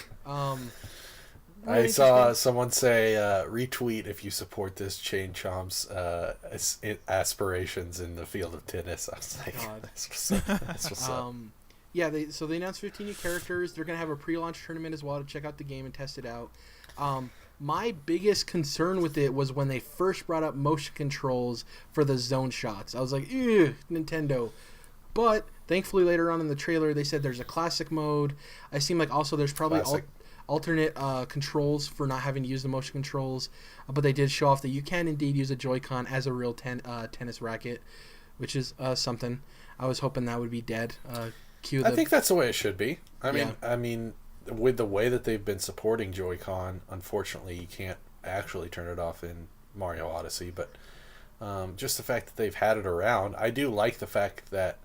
S2: I saw someone say retweet if you support this Chain Chomp's aspirations in the field of tennis. I was like, that's what's up.
S1: Yeah, they announced 15 new characters. They're going to have a pre-launch tournament as well to check out the game and test it out. My biggest concern with it was when they first brought up motion controls for the zone shots. I was like, ew, Nintendo. But thankfully later on in the trailer, they said there's a classic mode. I seem like also there's probably alternate controls for not having to use the motion controls. But they did show off that you can indeed use a Joy-Con as a real tennis racket, which is something. I was hoping that would be dead.
S2: I think that's the way it should be. I mean, with the way that they've been supporting Joy-Con, unfortunately, you can't actually turn it off in Mario Odyssey. But just the fact that they've had it around, I do like the fact that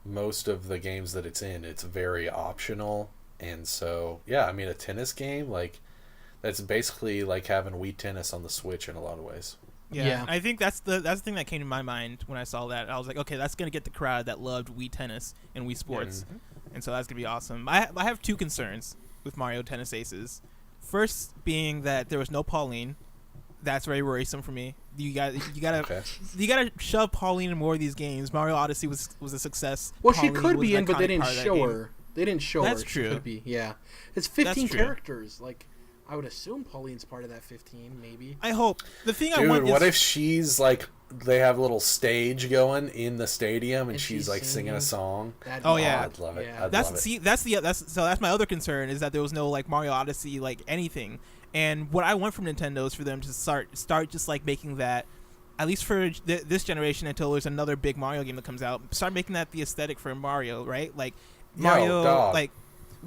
S2: most of the games that it's in, it's very optional. And so, yeah, I mean, a tennis game, like, that's basically like having Wii Tennis on the Switch in a lot of ways.
S4: Yeah. I think that's the thing that came to my mind when I saw that. I was like, okay, that's going to get the crowd that loved Wii Tennis and Wii Sports. Mm-hmm. And so that's going to be awesome. I have two concerns with Mario Tennis Aces. First being that there was no Pauline. That's very worrisome for me. You gotta shove Pauline in more of these games. Mario Odyssey was a success.
S1: Well,
S4: Pauline
S1: she could be in, but they didn't show
S4: game.
S1: her. They didn't show her.
S4: That's true.
S1: She could be. Yeah, it's 15 characters. Like, I would assume Pauline's part of that 15, maybe.
S4: I hope. The thing
S2: Dude,
S4: I want is...
S2: what if she's like, they have a little stage going in the stadium and she's like singing a song? I'd love it.
S4: Yeah. That's my other concern, is that there was no like Mario Odyssey like anything. And what I want from Nintendo is for them to start just like making that, at least for this generation until there's another big Mario game that comes out, start making that the aesthetic for Mario, right? Like Mario, like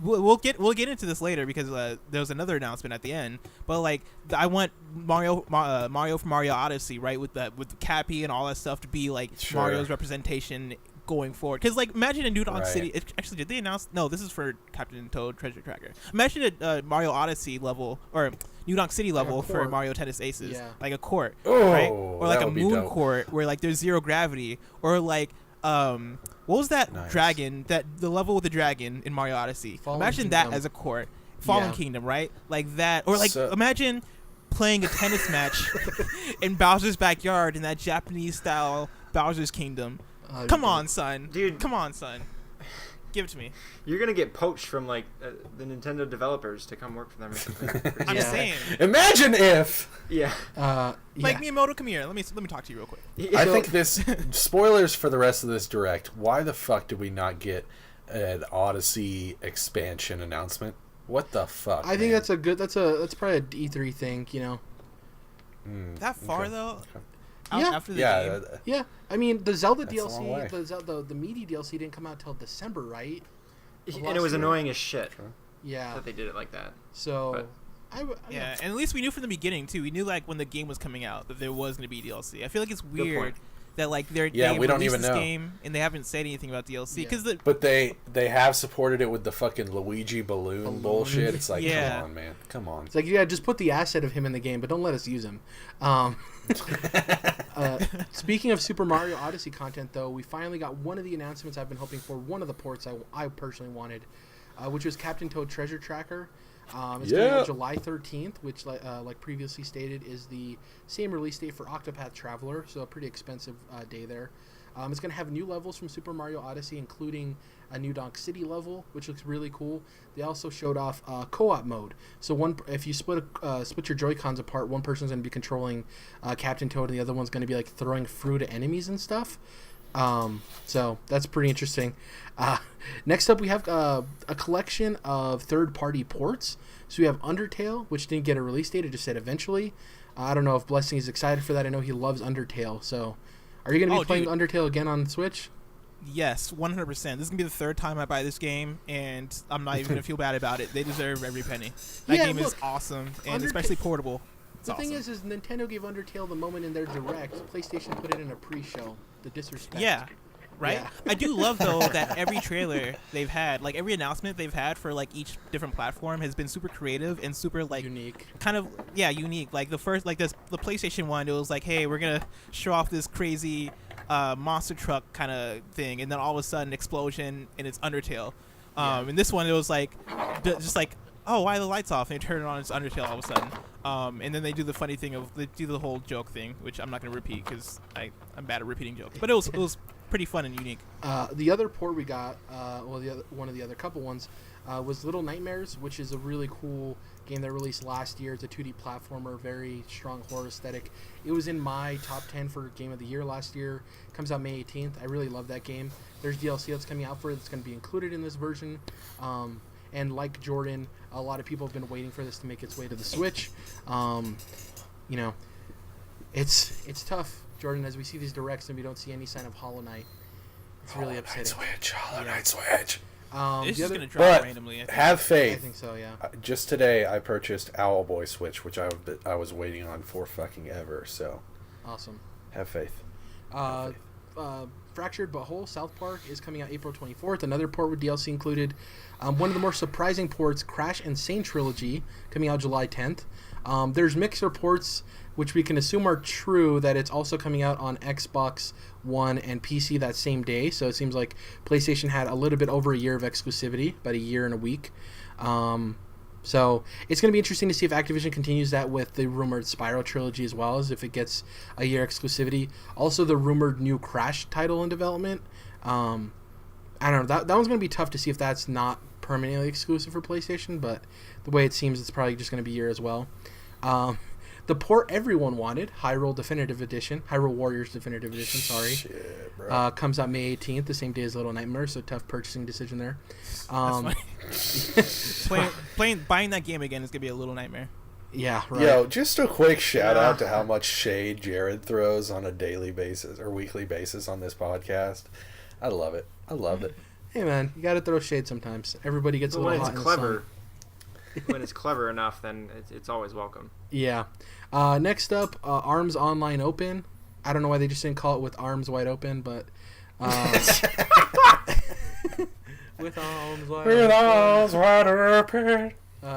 S4: we'll get into this later because there was another announcement at the end. But like I want Mario from Mario Odyssey, right, with Cappy and all that stuff to be like Mario's representation going forward. Because like imagine a New Donk City. Actually, did they announce? No, this is for Captain Toad Treasure Tracker. Imagine a Mario Odyssey level or New Donk City level for Mario Tennis Aces, like a court, right? Or like a moon court where like there's zero gravity, or like what was that dragon? That the level with the dragon in Mario Odyssey. Imagine that as a court, Fallen Kingdom, right? Like that, or like imagine playing a tennis match in Bowser's backyard in that Japanese style Bowser's Kingdom. Come on, son.
S3: Dude.
S4: Come on, son. Give it to me.
S3: You're going to get poached from, like, the Nintendo developers to come work for them.
S4: I'm saying.
S2: Imagine if...
S3: Yeah.
S4: Like, Miyamoto, come here. Let me talk to you real quick.
S2: I think this... Spoilers for the rest of this Direct. Why the fuck did we not get an Odyssey expansion announcement. What the fuck?
S1: I think that's probably an E3 thing, you know.
S4: That far
S2: okay.
S4: though.
S1: Yeah.
S4: After the game.
S1: Yeah, I mean the Zelda
S2: That's a long way.
S1: DLC, the meaty DLC didn't come out till December, right?
S3: And it was annoying as shit
S1: Yeah.
S3: that they did it like that.
S1: So,
S4: Yeah, and at least we knew from the beginning too. We knew like when the game was coming out that there was going to be DLC. I feel like it's weird that like they
S2: we don't even
S4: this
S2: know
S4: game and they haven't said anything about DLC because
S2: but they have supported it with the fucking Luigi balloon bullshit. It's like, come on, man, come on.
S1: It's like, just put the asset of him in the game, but don't let us use him. Speaking of Super Mario Odyssey content, though, we finally got one of the announcements I've been hoping for. One of the ports I personally wanted, which was Captain Toad Treasure Tracker. It's coming out July 13th, which, like previously stated, is the same release date for Octopath Traveler, so a pretty expensive day there. It's going to have new levels from Super Mario Odyssey, including a new Donk City level, which looks really cool. They also showed off co-op mode. So if you split your Joy-Cons apart, one person's going to be controlling Captain Toad, and the other one's going to be like throwing fruit at enemies and stuff. So that's pretty interesting. Next up, we have a collection of third-party ports. So we have Undertale, which didn't get a release date. It just said eventually. I don't know if Blessing is excited for that. I know he loves Undertale. So are you going to be playing Undertale again on Switch?
S4: Yes, 100%. This is going to be the third time I buy this game, and I'm not even going to feel bad about it. They deserve every penny. That game is awesome, and especially portable.
S1: The thing is Nintendo gave Undertale the moment in their Direct. PlayStation put it in a pre-show. The disrespect.
S4: Yeah, right?
S1: Yeah.
S4: I do love, though, that every trailer they've had, like every announcement they've had for like each different platform has been super creative and super like
S1: unique.
S4: Kind of, unique. Like the first, like the PlayStation one, it was like, hey, we're going to show off this crazy monster truck kind of thing, and then all of a sudden explosion, and it's Undertale. And this one, it was like, just like, oh, why are the lights off? And they turn it on, it's Undertale all of a sudden. And then they do the funny thing of they do the whole joke thing, which I'm not going to repeat because I'm bad at repeating jokes. But it was pretty fun and unique.
S1: The other port we got, one of the other couple ones, was Little Nightmares, which is a really cool game that released last year. It's a 2D platformer, very strong horror aesthetic. It was in my top 10 for Game of the Year last year. Comes out May 18th. I really love that game. There's DLC that's coming out for it that's going to be included in this version. And like Jordan, a lot of people have been waiting for this to make its way to the Switch. It's tough, Jordan, as we see these directs and we don't see any sign of Hollow Knight. It's really upsetting.
S2: Hollow Knight Switch.
S4: It's just going to drop randomly.
S2: Have faith.
S1: I think so, yeah.
S2: Just today, I purchased Owlboy Switch, which I was waiting on for fucking ever. So,
S1: awesome.
S2: Have faith.
S1: Fractured But Whole South Park is coming out April 24th. Another port with DLC included. One of the more surprising ports, Crash and Sane Trilogy, coming out July 10th. There's mixed reports, which we can assume are true, that it's also coming out on Xbox One and PC that same day. So it seems like PlayStation had a little bit over a year of exclusivity, about a year and a week. So it's going to be interesting to see if Activision continues that with the rumored Spyro trilogy as well, as if it gets a year exclusivity. Also, the rumored new Crash title in development. I don't know. That one's going to be tough to see if that's not permanently exclusive for PlayStation, but the way it seems, it's probably just going to be a year as well. The port everyone wanted, Hyrule Warriors Definitive Edition, sorry.
S2: Shit, bro.
S1: Comes out May 18th, the same day as Little Nightmares, so tough purchasing decision there.
S4: Buying that game again is going to be a little nightmare.
S1: Yeah, right.
S2: Yo, just a quick shout out to how much shade Jerrad throws on a daily basis or weekly basis on this podcast. I love it. I love it.
S1: Hey, man, you got to throw shade sometimes. Everybody gets a little hot in the sun.
S3: When it's clever enough, then it's always welcome.
S1: Yeah. Next up, Arms Online Open. I don't know why they just didn't call it with arms wide open, but with arms wide open.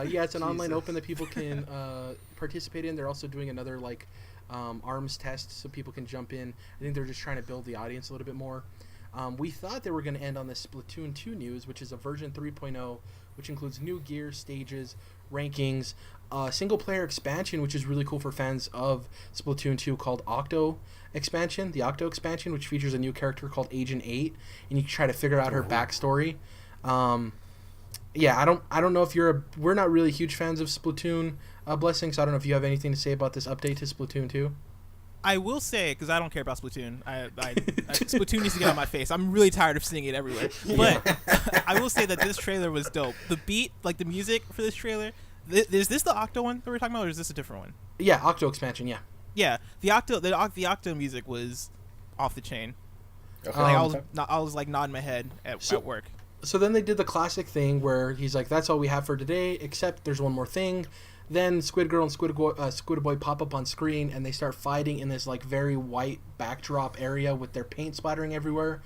S1: Yeah, it's an online open that people can participate in. They're also doing another arms test so people can jump in. I think they're just trying to build the audience a little bit more. We thought they were going to end on the Splatoon 2 news, which is a version 3.0, which includes new gear, stages, rankings, single-player expansion, which is really cool for fans of Splatoon 2, called the Octo expansion, which features a new character called Agent 8, and you can try to figure out her backstory. Yeah, I don't know if we're not really huge fans of Splatoon, Blessing, so I don't know if you have anything to say about this update to Splatoon 2.
S4: I will say, because I don't care about Splatoon, Splatoon needs to get on my face. I'm really tired of seeing it everywhere. But I will say that this trailer was dope. The beat, like the music for this trailer, is this the Octo one that we're talking about, or is this a different one?
S1: Yeah, Octo expansion, yeah.
S4: Yeah, the Octo music was off the chain.
S2: Okay.
S4: I was like nodding my head at work.
S1: So then they did the classic thing where he's like, that's all we have for today, except there's one more thing. Then Squid Girl and Squid Boy pop up on screen, and they start fighting in this like very white backdrop area with their paint splattering everywhere.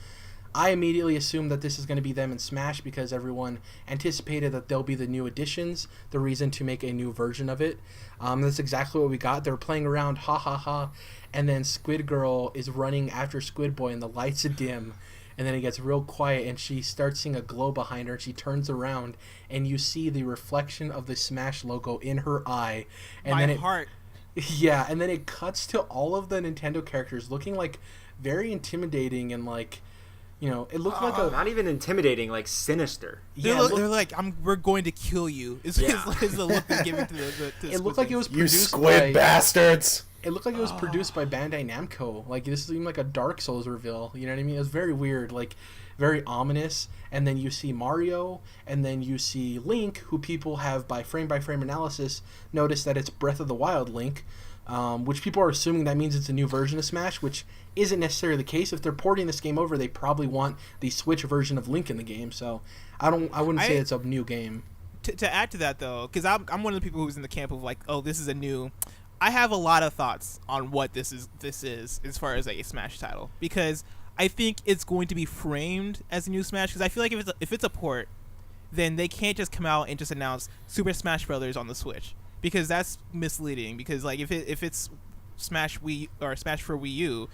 S1: I immediately assumed that this is going to be them in Smash because everyone anticipated that they'll be the new additions, the reason to make a new version of it. That's exactly what we got. They were playing around, ha ha ha, and then Squid Girl is running after Squid Boy, and the lights are dim. And then it gets real quiet, and she starts seeing a glow behind her, and she turns around, and you see the reflection of the Smash logo in her eye. And
S4: my
S1: then
S4: heart.
S1: Yeah, and then it cuts to all of the Nintendo characters looking like very intimidating and like, you know, it looked like a...
S3: Not even intimidating, like sinister.
S1: Yeah,
S4: They're like, we're going to kill you. Is the look they're giving to the
S1: it looked like it was
S2: You
S1: produced
S2: squid
S1: by...
S2: bastards!
S1: It looked like it was produced by Bandai Namco. Like, this seemed like a Dark Souls reveal. You know what I mean? It was very weird, like, very ominous. And then you see Mario, and then you see Link, who people have, by frame analysis, noticed that it's Breath of the Wild Link, which people are assuming that means it's a new version of Smash, which isn't necessarily the case. If they're porting this game over, they probably want the Switch version of Link in the game. So I wouldn't say it's a new game.
S4: To add to that, though, because I'm one of the people who's in the camp of, like, oh, this is a new... I have a lot of thoughts on what this is as far as a Smash title, because I think it's going to be framed as a new Smash, because I feel like if it's a port, then they can't just come out and just announce Super Smash Brothers on the Switch, because that's misleading. Because like if it's Smash Wii or Smash for Wii U,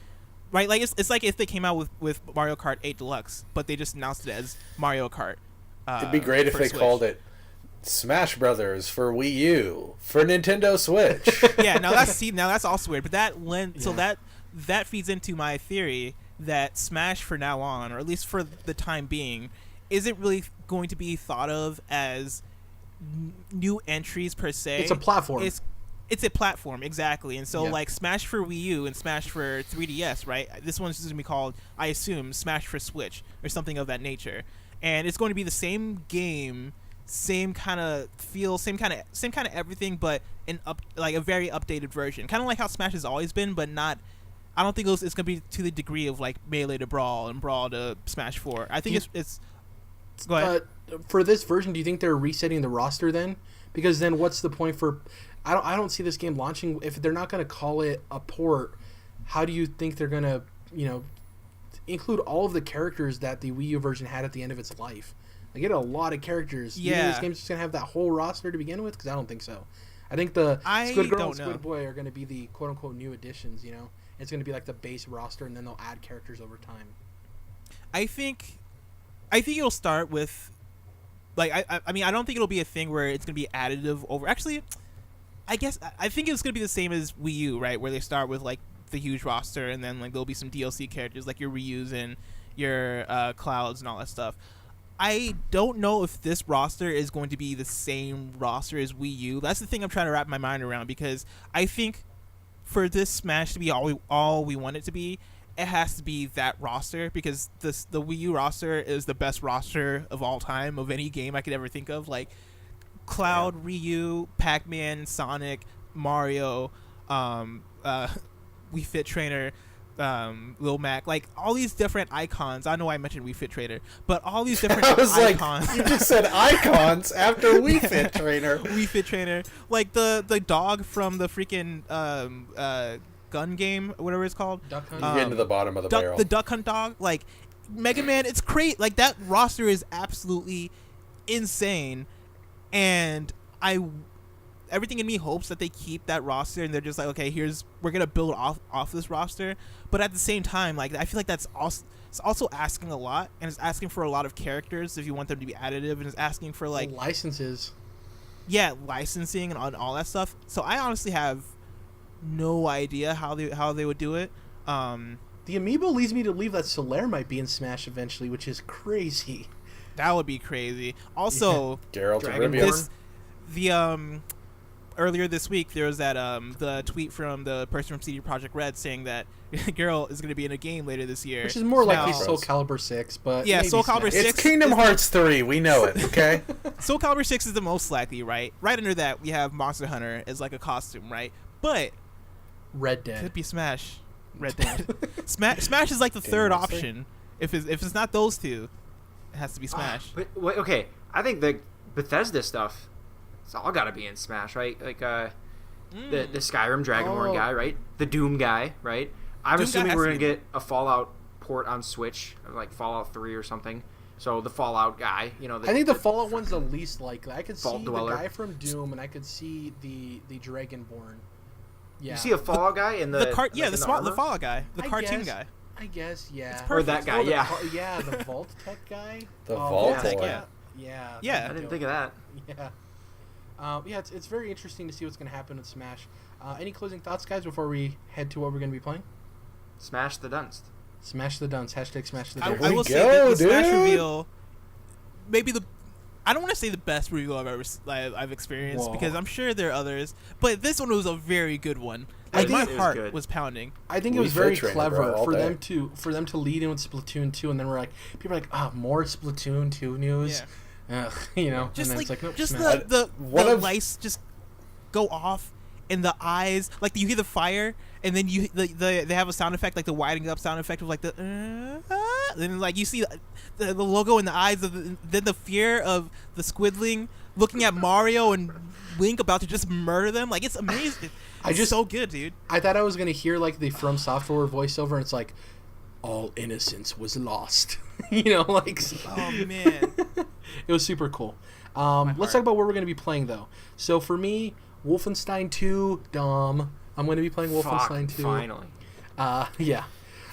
S4: right? Like it's like if they came out with Mario Kart 8 Deluxe, but they just announced it as Mario Kart.
S2: It'd be great if they called it Smash Brothers for Wii U for Nintendo Switch.
S4: Yeah, now that's also weird, but that feeds into my theory that Smash for now on, or at least for the time being, isn't really going to be thought of as new entries per se.
S1: It's a platform.
S4: It's a platform, exactly. And so like Smash for Wii U and Smash for 3DS, right? This one's just going to be called, I assume, Smash for Switch or something of that nature. And it's going to be the same game, same kind of feel, same kind of everything, but like a very updated version, kind of like how Smash has always been, but not. I don't think it's gonna be to the degree of like Melee to Brawl and Brawl to Smash 4. I think it's. Go ahead.
S1: For this version, do you think they're resetting the roster then? Because then, what's the point for? I don't see this game launching if they're not gonna call it a port. How do you think they're gonna include all of the characters that the Wii U version had at the end of its life? Like, it had a lot of characters.
S4: Yeah.
S1: You think this game's just going to have that whole roster to begin with? Because I don't think so. I think the Squid Girl and Squid Boy are going to be the quote-unquote new additions, you know? It's going to be like the base roster, and then they'll add characters over time.
S4: I think it'll start with... Like, I mean, I don't think it'll be a thing where it's going to be additive over... Actually, I think it's going to be the same as Wii U, right? Where they start with, like, the huge roster, and then, like, there'll be some DLC characters, like your Ryus and your Clouds and all that stuff. I don't know if this roster is going to be the same roster as Wii U. That's the thing I'm trying to wrap my mind around, because I think for this Smash to be all we want it to be, it has to be that roster, because the Wii U roster is the best roster of all time of any game I could ever think of. Like Cloud, Ryu, Pac-Man, Sonic, Mario, Wii Fit Trainer, Lil Mac, like all these different icons. I know I mentioned Wii Fit Trainer, but all these different
S2: I was
S4: icons.
S2: Like, you just said icons after Wii Fit Trainer.
S4: Wii Fit Trainer, like the dog from the freaking gun game, whatever it's called.
S1: Duck Hunt.
S2: You get into the bottom of the barrel.
S4: The Duck Hunt dog, like Mega Man. It's great. Like that roster is absolutely insane, and everything in me hopes that they keep that roster, and they're just like, okay, we're gonna build off this roster. But at the same time, like I feel like it's also asking a lot, and it's asking for a lot of characters if you want them to be additive, and it's asking for like
S1: licenses.
S4: Yeah, licensing and all that stuff. So I honestly have no idea how they would do it.
S1: The amiibo leads me to believe that Solaire might be in Smash eventually, which is crazy.
S4: That would be crazy. Also,
S2: Geralt
S3: Dragonborn.
S4: earlier this week there was that the tweet from the person from CD Projekt Red saying that Girl is going to be in a game later this year,
S1: which is more likely
S4: Now-
S1: Soul Calibur 6, but
S4: Yeah,
S1: maybe
S4: Soul Calibur
S1: Smash.
S4: 6
S2: It's Kingdom Hearts 3. We know it. Okay.
S4: Soul Calibur 6 is the most likely, right? Right under that, we have Monster Hunter as like a costume, right? But
S1: Red Dead.
S4: could be Smash. Red Dead. Smash is like the third
S2: Dangerously.
S4: option. If it's not those two, it has to be Smash.
S3: But wait, okay, I think the Bethesda stuff, it's all got to be in Smash, right? Like the Skyrim Dragonborn
S1: Oh.
S3: guy, right? The Doom guy, right? I'm
S4: Doom guy
S3: assuming
S4: has
S3: we're
S4: to
S3: gonna
S4: be-
S3: get a Fallout port on Switch, like Fallout 3 or something. So the Fallout guy, you know.
S1: I think the Fallout one's the least likely. I could see
S3: Vault Dweller.
S1: the guy from Doom, and I could see the Dragonborn. Yeah.
S3: You see a Fallout guy in the
S4: the
S3: in
S4: Fallout guy, the
S1: I
S4: cartoon
S1: guess.
S4: guy.
S1: I guess, yeah.
S4: It's
S3: Or that guy,
S1: Oh, the
S3: yeah.
S1: Yeah, the Vault Tech guy.
S2: The
S1: Oh,
S2: Vault
S1: Tech,
S2: Boy.
S1: yeah. Yeah.
S4: Yeah.
S1: that'd
S3: I
S1: be
S3: didn't
S1: dope.
S3: think of that.
S1: Yeah. Yeah, it's very interesting to see what's going to happen with Smash. Any closing thoughts, guys, before we head to what we're going to be playing?
S3: Smash the Dunst.
S1: Smash the Dunce. Hashtag Smash the
S4: I,
S1: Dunce.
S4: I
S2: we
S4: will say
S2: go,
S4: that the Smash
S2: dude.
S4: reveal, maybe I don't want to say the best reveal I've experienced
S1: Whoa.
S4: because I'm sure there are others, but this one was a very good one.
S1: I
S4: Like, my
S1: think-
S3: It was
S4: heart
S3: good.
S4: was pounding.
S1: I think it
S2: We
S1: was very
S2: fit trainer,
S1: clever
S2: bro, all
S1: for
S2: day.
S1: them to lead in with Splatoon 2, and then we're like, people are like, more Splatoon 2 news. Ugh, you know,
S4: Just
S1: and then
S4: like
S1: it's like, nope,
S4: just
S1: Smash.
S4: the
S2: One of-
S4: lights just go off in the eyes, like you hear the fire, and then they have a sound effect like the widening up sound effect of like the then like you see the logo in the eyes of then the fear of the squidling looking at Mario and Link about to just murder them. Like, it's amazing. It's so good, dude.
S1: I thought I was gonna hear like the From Software voiceover, and it's like, all innocence was lost. You know, like.
S4: Oh man.
S1: It was super cool. Let's talk about what we're going to be playing, though. So for me, Wolfenstein 2, Dom. I'm going to be playing Wolfenstein 2.
S3: Finally.
S1: Yeah.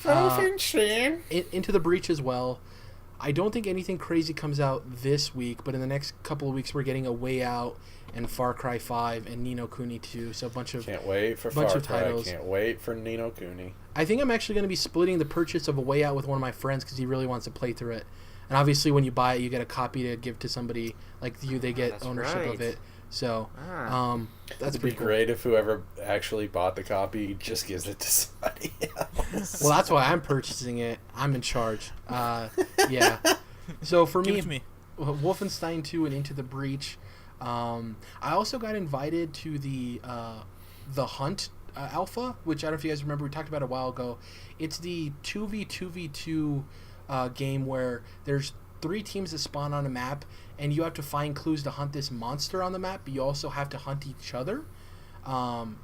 S2: Wolfenstein.
S1: Into the Breach as well. I don't think anything crazy comes out this week, but in the next couple of weeks, we're getting A Way Out and Far Cry 5 and Ni no Kuni 2. So a bunch of
S2: Can't wait for
S1: bunch
S2: Far
S1: of
S2: Cry.
S1: titles.
S2: Can't wait for Ni no Kuni.
S1: I think I'm actually going to be splitting the purchase of A Way Out with one of my friends because he really wants to play through it. And obviously, when you buy it, you get a copy to give to somebody like you. They get
S3: That's
S1: ownership
S3: right.
S1: of it. So that's
S2: It'd be
S1: pretty cool.
S2: great if whoever actually bought the copy just gives it to somebody else.
S1: Well, that's why I'm purchasing it. I'm in charge. Yeah. So for
S4: Give
S1: me,
S4: it to me.
S1: Wolfenstein 2 and Into the Breach. I also got invited to the Hunt alpha, which I don't know if you guys remember. We talked about it a while ago. It's the 2v2v2 game where there's 3 teams that spawn on a map, and you have to find clues to hunt this monster on the map, but you also have to hunt each other.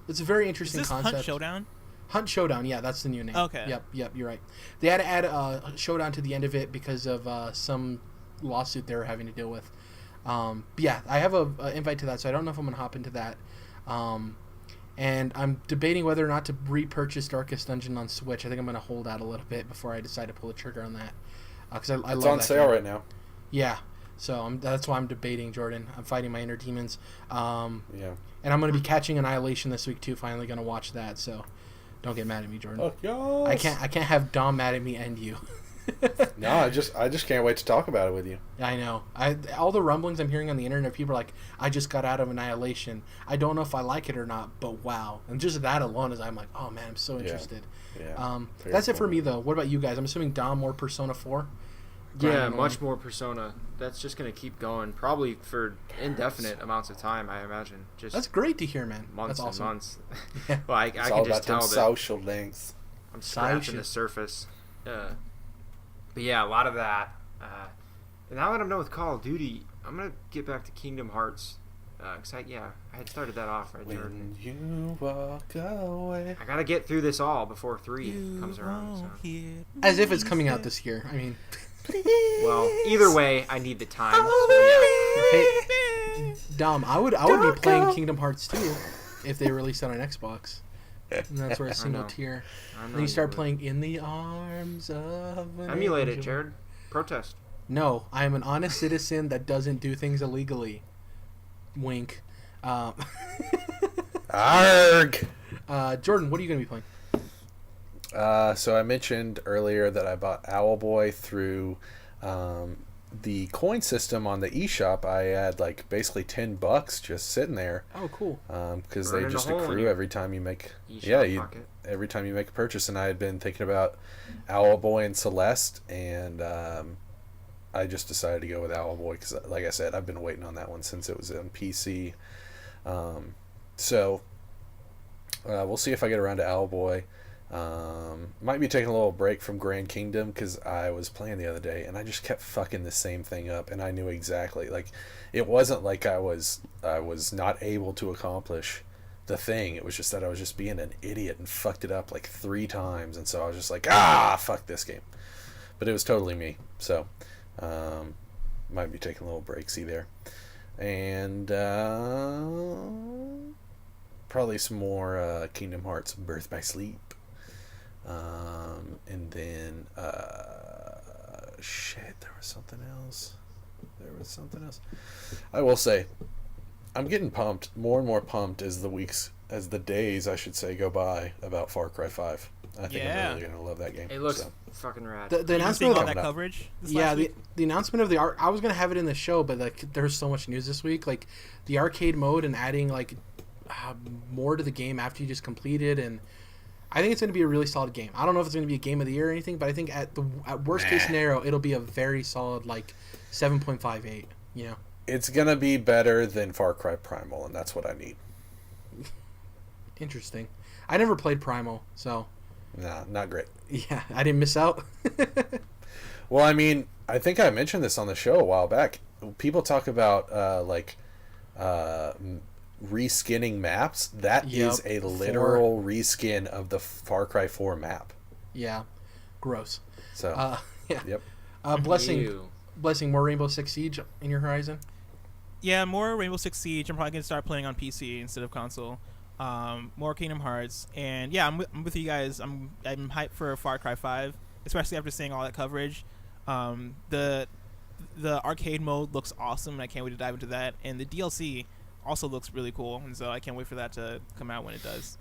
S1: It's a very
S4: Is
S1: interesting
S4: this
S1: concept.
S4: Hunt Showdown?
S1: Hunt Showdown, yeah, that's the new name.
S4: Okay.
S1: Yep, you're right. They had to add Showdown to the end of it because of some lawsuit they were having to deal with. But yeah, I have a invite to that, so I don't know if I'm going to hop into that. And I'm debating whether or not to repurchase Darkest Dungeon on Switch. I think I'm going to hold out a little bit before I decide to pull the trigger on that. Because I
S2: It's
S1: love
S2: on
S1: that
S2: sale
S1: game.
S2: right now.
S1: Yeah, so that's why I'm debating, Jordan. I'm fighting my inner demons.
S2: Yeah.
S1: And I'm going to be catching Annihilation this week, too. Finally going to watch that, so don't get mad at me, Jordan.
S2: Oh, yes.
S1: I can't have Dom mad at me and you.
S2: No, I just can't wait to talk about it with you.
S1: I know. All the rumblings I'm hearing on the internet, people are like, I just got out of Annihilation. I don't know if I like it or not, but wow. And just that alone is, I'm like, oh man, I'm so interested.
S2: Yeah. Very
S1: That's it for
S2: cool.
S1: me though. What about you guys? I'm assuming Dom more Persona 4.
S3: Yeah,
S1: Grinding
S3: much
S1: along.
S3: more Persona. That's just gonna keep going, probably for indefinite amounts of time. I imagine. Just
S1: That's great to hear, man.
S3: months
S1: That's awesome.
S3: and months.
S1: Yeah.
S3: Well, I
S2: It's
S3: can
S2: all
S3: just
S2: about them
S3: tell that
S2: social links.
S3: I'm scratching
S1: Social.
S3: the surface. But yeah, a lot of that. And now that I'm done with Call of Duty, I'm gonna get back to Kingdom Hearts. Cause I had started that off, right, Jordan?
S2: When you walk away.
S3: I gotta get through this all before 3 comes around. So.
S1: As if it's coming out this year. I mean,
S3: Well, either way, I need the time. So
S1: hey, Dom, I would be playing Kingdom Hearts 2 if they released it on Xbox. And that's where a single
S3: know.
S1: tier.
S3: I know
S1: Then you start
S3: would.
S1: playing In the Arms of an
S3: Emulate it,
S1: Angel.
S3: Jerrad. Protest.
S1: No, I am an honest citizen that doesn't do things illegally. Wink.
S2: Arg!
S1: Jordan, what are you going to be playing?
S2: So I mentioned earlier that I bought Owlboy through the coin system on the eShop, I had like basically $10 just sitting there.
S1: Oh, cool.
S2: Because they just accrue every time you make. Every time you make a purchase. And I had been thinking about Owlboy and Celeste, and I just decided to go with Owlboy because, like I said, I've been waiting on that one since it was on PC. So we'll see if I get around to Owlboy. Might be taking a little break from Grand Kingdom because I was playing the other day and I just kept fucking the same thing up, and I knew exactly, like, it wasn't like I was not able to accomplish the thing. It was just that I was just being an idiot and fucked it up like 3 times, and so I was just like, fuck this game. But it was totally me. So might be taking a little breaksy there, and probably some more Kingdom Hearts Birth by Sleep. And then there was something else. I will say, I'm getting pumped, more and more pumped as the days, I should say, go by about Far Cry 5. I think I'm really gonna love that game.
S3: It looks fucking rad.
S1: The announcement
S4: of that coverage.
S1: The announcement of the art. I was gonna have it in the show, but like there's so much news this week. Like the arcade mode and adding like more to the game after you just complete it, and I think it's going to be a really solid game. I don't know if it's going to be a game of the year or anything, but I think at worst case scenario, it'll be a very solid like 7.58. You know,
S2: it's going to be better than Far Cry Primal, and that's what I need.
S1: Interesting. I never played Primal, so
S2: nah, not great.
S1: Yeah, I didn't miss out.
S2: Well, I mean, I think I mentioned this on the show a while back. People talk about reskinning maps. That is a literal reskin of the Far Cry 4 map.
S1: Yeah, gross.
S2: So
S1: Yep. Blessing, more Rainbow Six Siege in your horizon?
S4: Yeah, more Rainbow Six Siege. I'm probably gonna start playing on PC instead of console. More Kingdom Hearts, and yeah, I'm with you guys. I'm hyped for Far Cry 5, especially after seeing all that coverage. The arcade mode looks awesome, and I can't wait to dive into that. And the DLC also looks really cool, and so I can't wait for that to come out when it does.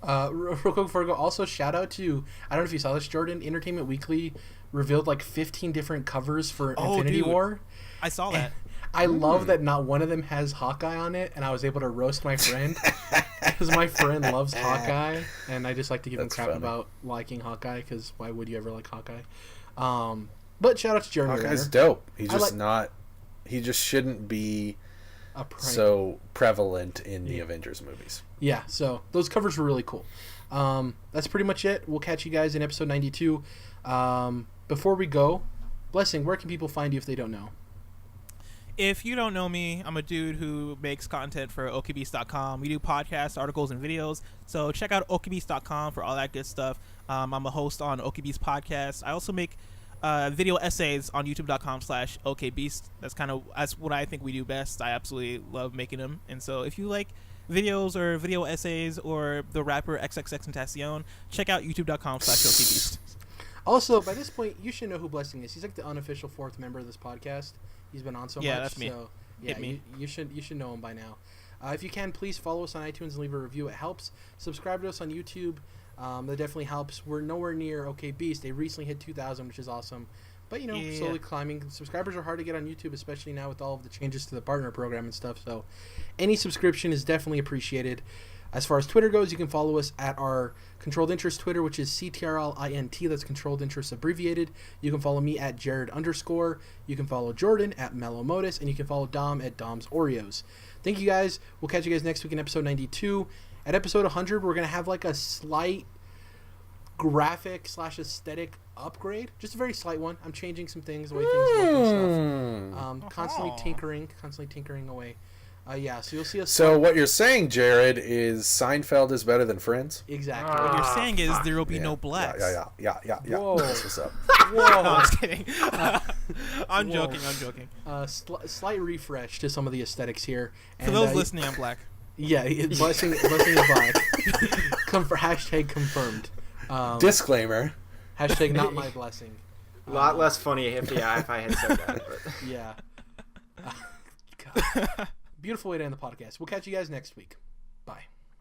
S1: Real quick before I go, also shout out to, I don't know if you saw this, Jordan, Entertainment Weekly revealed like 15 different covers for Infinity War.
S4: I saw that.
S1: I love that not one of them has Hawkeye on it, and I was able to roast my friend because my friend loves Hawkeye, and I just like to give him crap about liking Hawkeye, because why would you ever like Hawkeye? But shout out to Jeremy Renner.
S2: Hawkeye's dope. He's just he just shouldn't be so prevalent in the Avengers movies.
S1: Yeah, so those covers were really cool. That's pretty much it. We'll catch you guys in episode 92. Before we go, Blessing, where can people find you if they don't know?
S4: If you don't know me, I'm a dude who makes content for OKBeast.com. We do podcasts, articles, and videos. So check out OKBeast.com for all that good stuff. I'm a host on OKBeast Podcast. I also make video essays on youtube.com/OKBeast. That's what I think we do best. I absolutely love making them. And so if you like videos or video essays or the rapper XXXTentacion, check out youtube.com/OKBeast.
S1: Also, by this point, you should know who Blessing is. He's like the unofficial 4th member of this podcast. He's been on so much.
S4: Yeah, that's me.
S1: So, yeah, you should know him by now. If you can, please follow us on iTunes and leave a review. It helps. Subscribe to us on YouTube. That definitely helps. We're nowhere near OKBeast. They recently hit 2,000, which is awesome. But, slowly climbing. Subscribers are hard to get on YouTube, especially now with all of the changes to the partner program and stuff. So any subscription is definitely appreciated. As far as Twitter goes, you can follow us at our Controlled Interest Twitter, which is CTRLINT. That's Controlled Interest abbreviated. You can follow me at Jerrad_. You can follow Jordan at MelloModus. And you can follow Dom at Dom's Oreos. Thank you, guys. We'll catch you guys next week in episode 92. At episode 100, we're going to have like a slight graphic/aesthetic upgrade. Just a very slight one. I'm changing some things, the way things look and stuff. Constantly tinkering away. So you'll see us.
S2: So what you're saying, Jerrad, is Seinfeld is better than Friends?
S1: Exactly.
S4: What you're saying is there will be no blacks.
S2: Yeah.
S1: Whoa.
S2: That's what's up.
S1: Whoa.
S4: No, I'm just kidding. I'm joking.
S1: Slight refresh to some of the aesthetics here.
S4: For those listening, I'm black.
S1: Yeah, blessing is black. Hashtag confirmed.
S2: Disclaimer.
S1: Hashtag not my blessing.
S3: A lot less funny if I had said that. But.
S1: Yeah. God. Beautiful way to end the podcast. We'll catch you guys next week. Bye.